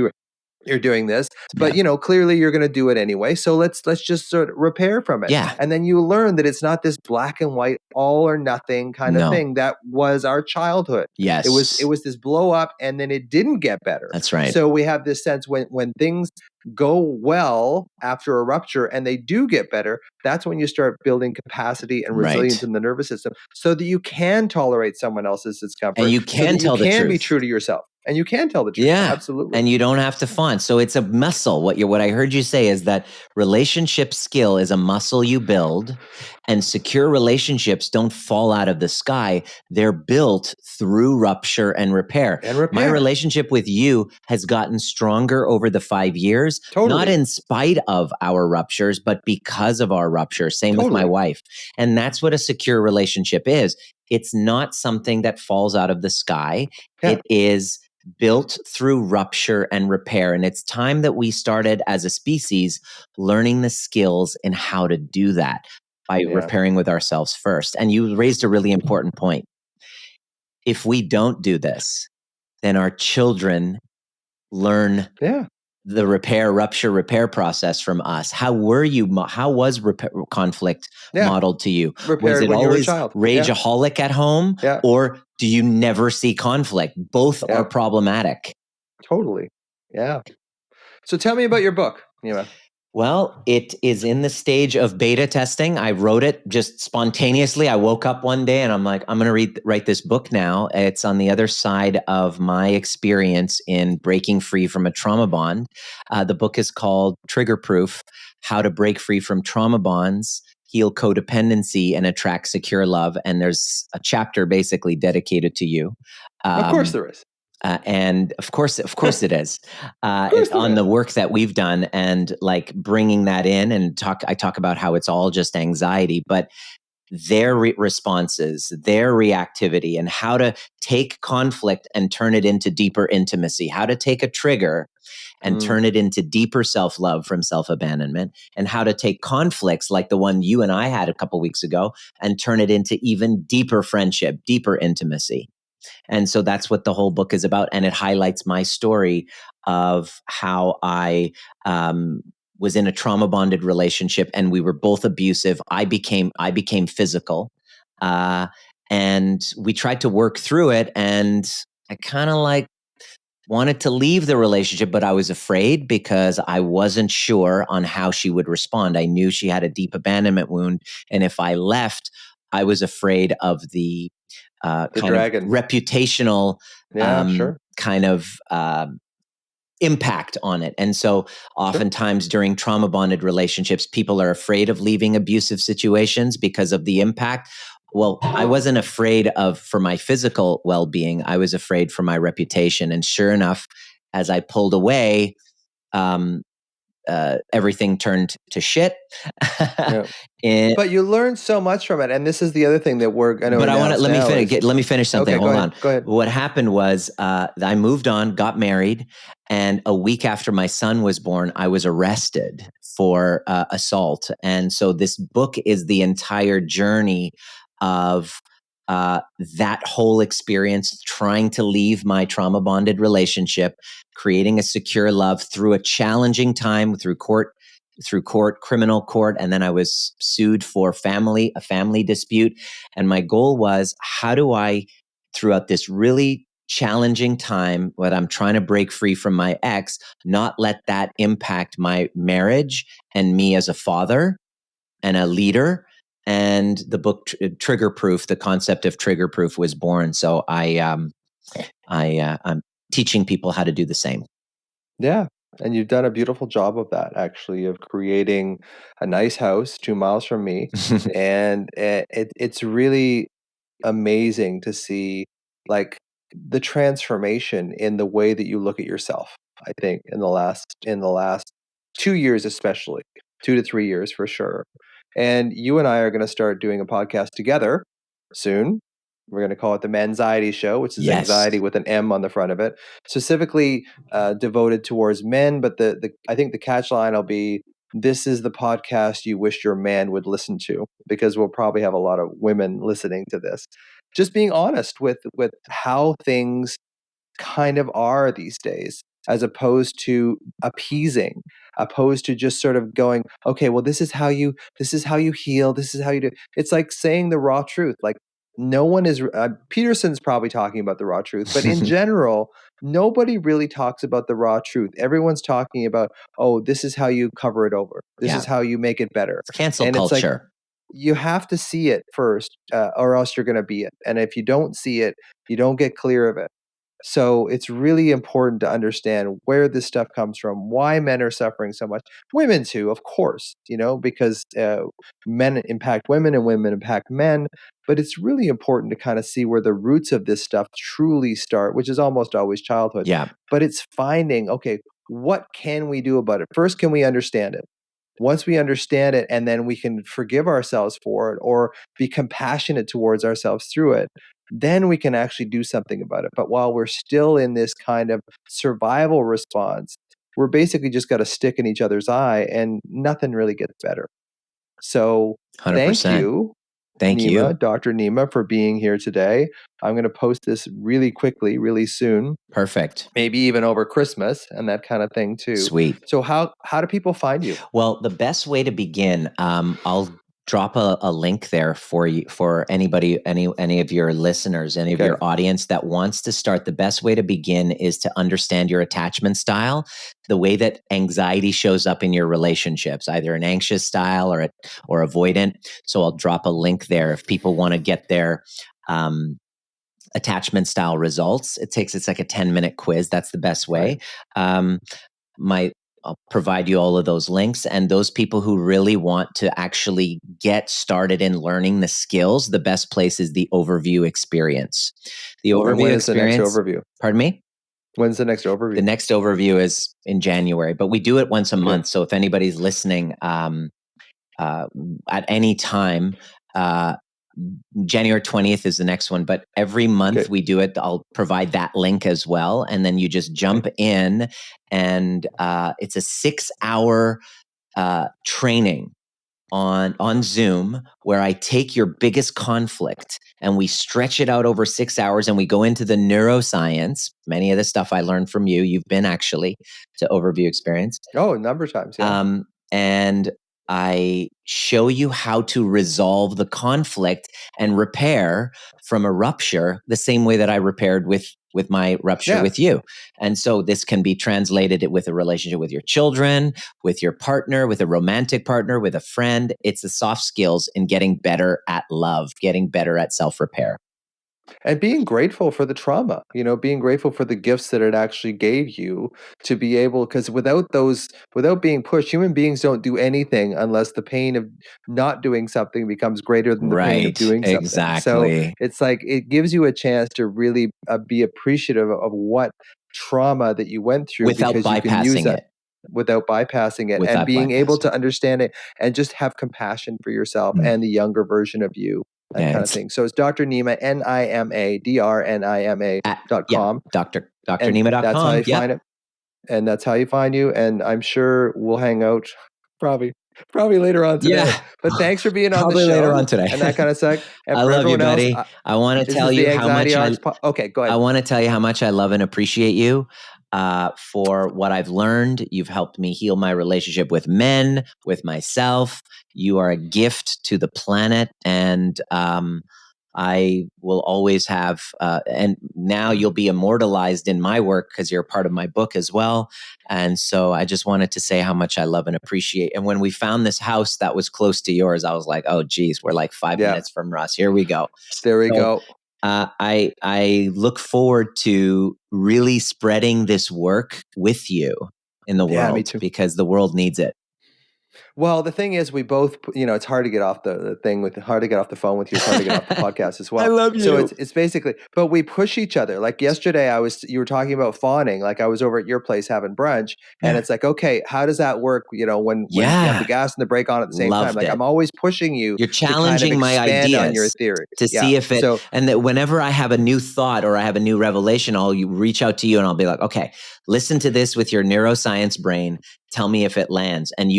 doing this, but clearly you're going to do it anyway. So let's just sort of repair from it. Yeah. And then you learn that it's not this black and white, all or nothing kind of thing that was our childhood. Yes. It was this blow up, and then it didn't get better. That's right. So we have this sense when things go well after a rupture and they do get better, that's when you start building capacity and resilience in the nervous system, so that you can tolerate someone else's discomfort. And you can tell the truth. You can be true to yourself. And you can tell the truth. Yeah, absolutely. And you don't have to fawn. So it's a muscle. What I heard you say is that relationship skill is a muscle you build, and secure relationships don't fall out of the sky. They're built through rupture and repair. My relationship with you has gotten stronger over the 5 years, not in spite of our ruptures, but because of our ruptures. Same with my wife. And that's what a secure relationship is. It's not something that falls out of the sky. It is built through rupture and repair. And it's time that we started as a species learning the skills in how to do that by repairing with ourselves first. And you raised a really important point. If we don't do this, then our children learn the rupture, repair process from us. How was conflict modeled to you? Was it always rageaholic at home? Or do you never see conflict? Both are problematic. Totally. Yeah. So tell me about your book, Nima. Well, it is in the stage of beta testing. I wrote it just spontaneously. I woke up one day and I'm like, I'm going to write this book now. It's on the other side of my experience in breaking free from a trauma bond. The book is called Trigger Proof: How to Break Free from Trauma Bonds, Heal Codependency, and Attract Secure Love. And there's a chapter basically dedicated to you. Of course there is. And of course it is. It's on the work that we've done, and like bringing that in and I talk about how it's all just anxiety, but their responses, their reactivity, and how to take conflict and turn it into deeper intimacy, how to take a trigger and turn it into deeper self-love from self-abandonment, and how to take conflicts like the one you and I had a couple weeks ago and turn it into even deeper friendship, deeper intimacy. And so that's what the whole book is about. And it highlights my story of how I was in a trauma bonded relationship and we were both abusive. I became physical. And we tried to work through it. And I kind of like wanted to leave the relationship, but I was afraid because I wasn't sure on how she would respond. I knew she had a deep abandonment wound. And if I left, I was afraid of the kind dragon. Of reputational kind of impact on it. And so oftentimes during trauma bonded relationships, people are afraid of leaving abusive situations because of the impact. Well, I wasn't afraid for my physical well-being. I was afraid for my reputation. And sure enough, as I pulled away, everything turned to shit. But you learned so much from it, and this is the other thing that we're going to. But I want to let me finish something. Okay, Hold on. Go ahead. What happened was I moved on, got married, and a week after my son was born, I was arrested for assault. And so this book is the entire journey of that whole experience, trying to leave my trauma bonded relationship, creating a secure love through a challenging time through court, criminal court. And then I was sued for a family dispute. And my goal was, how do I, throughout this really challenging time when I'm trying to break free from my ex, not let that impact my marriage and me as a father and a leader. And the book Trigger Proof, the concept of Trigger Proof was born. So I'm teaching people how to do the same. Yeah. And you've done a beautiful job of that, actually, of creating a nice house 2 miles from me. And it's really amazing to see, like, the transformation in the way that you look at yourself. I think in the last 2 years, especially 2 to 3 years for sure. And you and I are going to start doing a podcast together soon. We're going to call it the Manxiety Show, which is anxiety with an M on the front of it, specifically devoted towards men. But I think the catch line will be, this is the podcast you wish your man would listen to, because we'll probably have a lot of women listening to this. Just being honest with how things kind of are these days, as opposed to appeasing, opposed to just sort of going, okay, well, this is how you heal, this is how you do. It's like saying the raw truth. Like, no one is Peterson's probably talking about the raw truth, but in general, nobody really talks about the raw truth. Everyone's talking about, oh, this is how you cover it over, this is how you make it better. It's cancel culture. It's like, you have to see it first, or else you're going to be it. And if you don't see it, you don't get clear of it. So it's really important to understand where this stuff comes from, why men are suffering so much. Women too, of course, because men impact women and women impact men. But it's really important to kind of see where the roots of this stuff truly start, which is almost always childhood. Yeah. But it's finding, okay, what can we do about it? First, can we understand it? Once we understand it, and then we can forgive ourselves for it or be compassionate towards ourselves through it, then we can actually do something about it. But while we're still in this kind of survival response, we're basically just got a stick in each other's eye and nothing really gets better. So 100%. Thank you, Dr. Nima, for being here today. I'm going to post this really quickly, really soon. Perfect. Maybe even over Christmas and that kind of thing too. Sweet. So how do people find you? Well, the best way to begin, I'll drop a link there for you, for anybody, any of your listeners, any of your audience that wants to start. The best way to begin is to understand your attachment style, the way that anxiety shows up in your relationships, either an anxious style or avoidant. So I'll drop a link there if people want to get their attachment style results. It's like a 10-minute quiz. That's the best way. I'll provide you all of those links, and those people who really want to actually get started in learning the skills, the best place is the overview experience. The overview experience. The next overview? Pardon me? When's the next overview? The next overview is in January, but we do it once a month. So if anybody's listening at any time, January 20th is the next one, but every month we do it. I'll provide that link as well. And then you just jump in, and it's a 6-hour training on Zoom where I take your biggest conflict and we stretch it out over 6 hours, and we go into the neuroscience. Many of the stuff I learned from you. You've been actually to overview experience. Oh, a number of times. Yeah. And I show you how to resolve the conflict and repair from a rupture the same way that I repaired with my rupture with you. And so this can be translated with a relationship with your children, with your partner, with a romantic partner, with a friend. It's the soft skills in getting better at love, getting better at self-repair. And being grateful for the trauma, being grateful for the gifts that it actually gave you to be able, because without being pushed, human beings don't do anything unless the pain of not doing something becomes greater than the pain of doing something. Exactly. So it's like, it gives you a chance to really be appreciative of what trauma that you went through without because you can use it. Without bypassing it, and being able to understand it and just have compassion for yourself and the younger version of you. That kind of thing. So it's Dr. Nima, NIMA.com. Dr.Nima.com. That's how you find it. And that's how you find you. And I'm sure we'll hang out probably later on today. Yeah. But thanks for being on the show. Probably later on today. And that kind of stuff. And I for love you, everyone buddy. else, I want to tell you how much okay, go ahead. I want to tell you how much I love and appreciate you for what I've learned. You've helped me heal my relationship with men, with myself. You are a gift to the planet, and I will always have, and now you'll be immortalized in my work because you're a part of my book as well. And so I just wanted to say how much I love and appreciate. And when we found this house that was close to yours, I was like, oh, geez, we're like 5 minutes from Russ. Here we go. There we go. I look forward to really spreading this work with you in the world, me too. Because the world needs it. Well, the thing is, we both, it's hard to get off the phone with you. It's hard to get off the podcast as well. I love you. So it's basically, but we push each other. Like yesterday, you were talking about fawning. Like I was over at your place having brunch, and it's like, okay, how does that work? When you have the gas and the brake on at the same time. Like I'm always pushing you. You're challenging my ideas on your theory to see if it. And that whenever I have a new thought or I have a new revelation, I'll reach out to you and I'll be like, okay, listen to this with your neuroscience brain. Tell me if it lands. And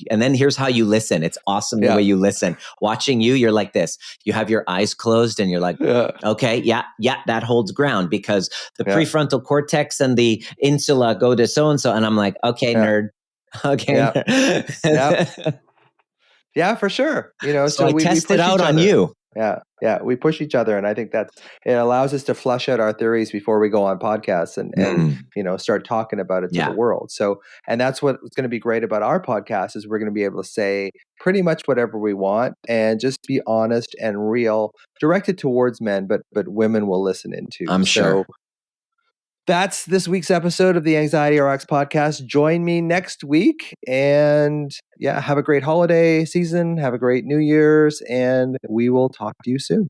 and then here's how you listen. It's awesome the way you listen. Watching you're like this. You have your eyes closed and you're like, okay, that holds ground because the prefrontal cortex and the insula go to so-and-so. And I'm like, okay, nerd. Okay. Yeah, for sure. So we test it out on you. Yeah. We push each other. And I think it allows us to flush out our theories before we go on podcasts and start talking about it to the world. So, and that's what's going to be great about our podcast is we're going to be able to say pretty much whatever we want and just be honest and real, directed towards men, but women will listen into. I'm sure. That's this week's episode of the Anxiety RX podcast. Join me next week and have a great holiday season. Have a great New Year's, and we will talk to you soon.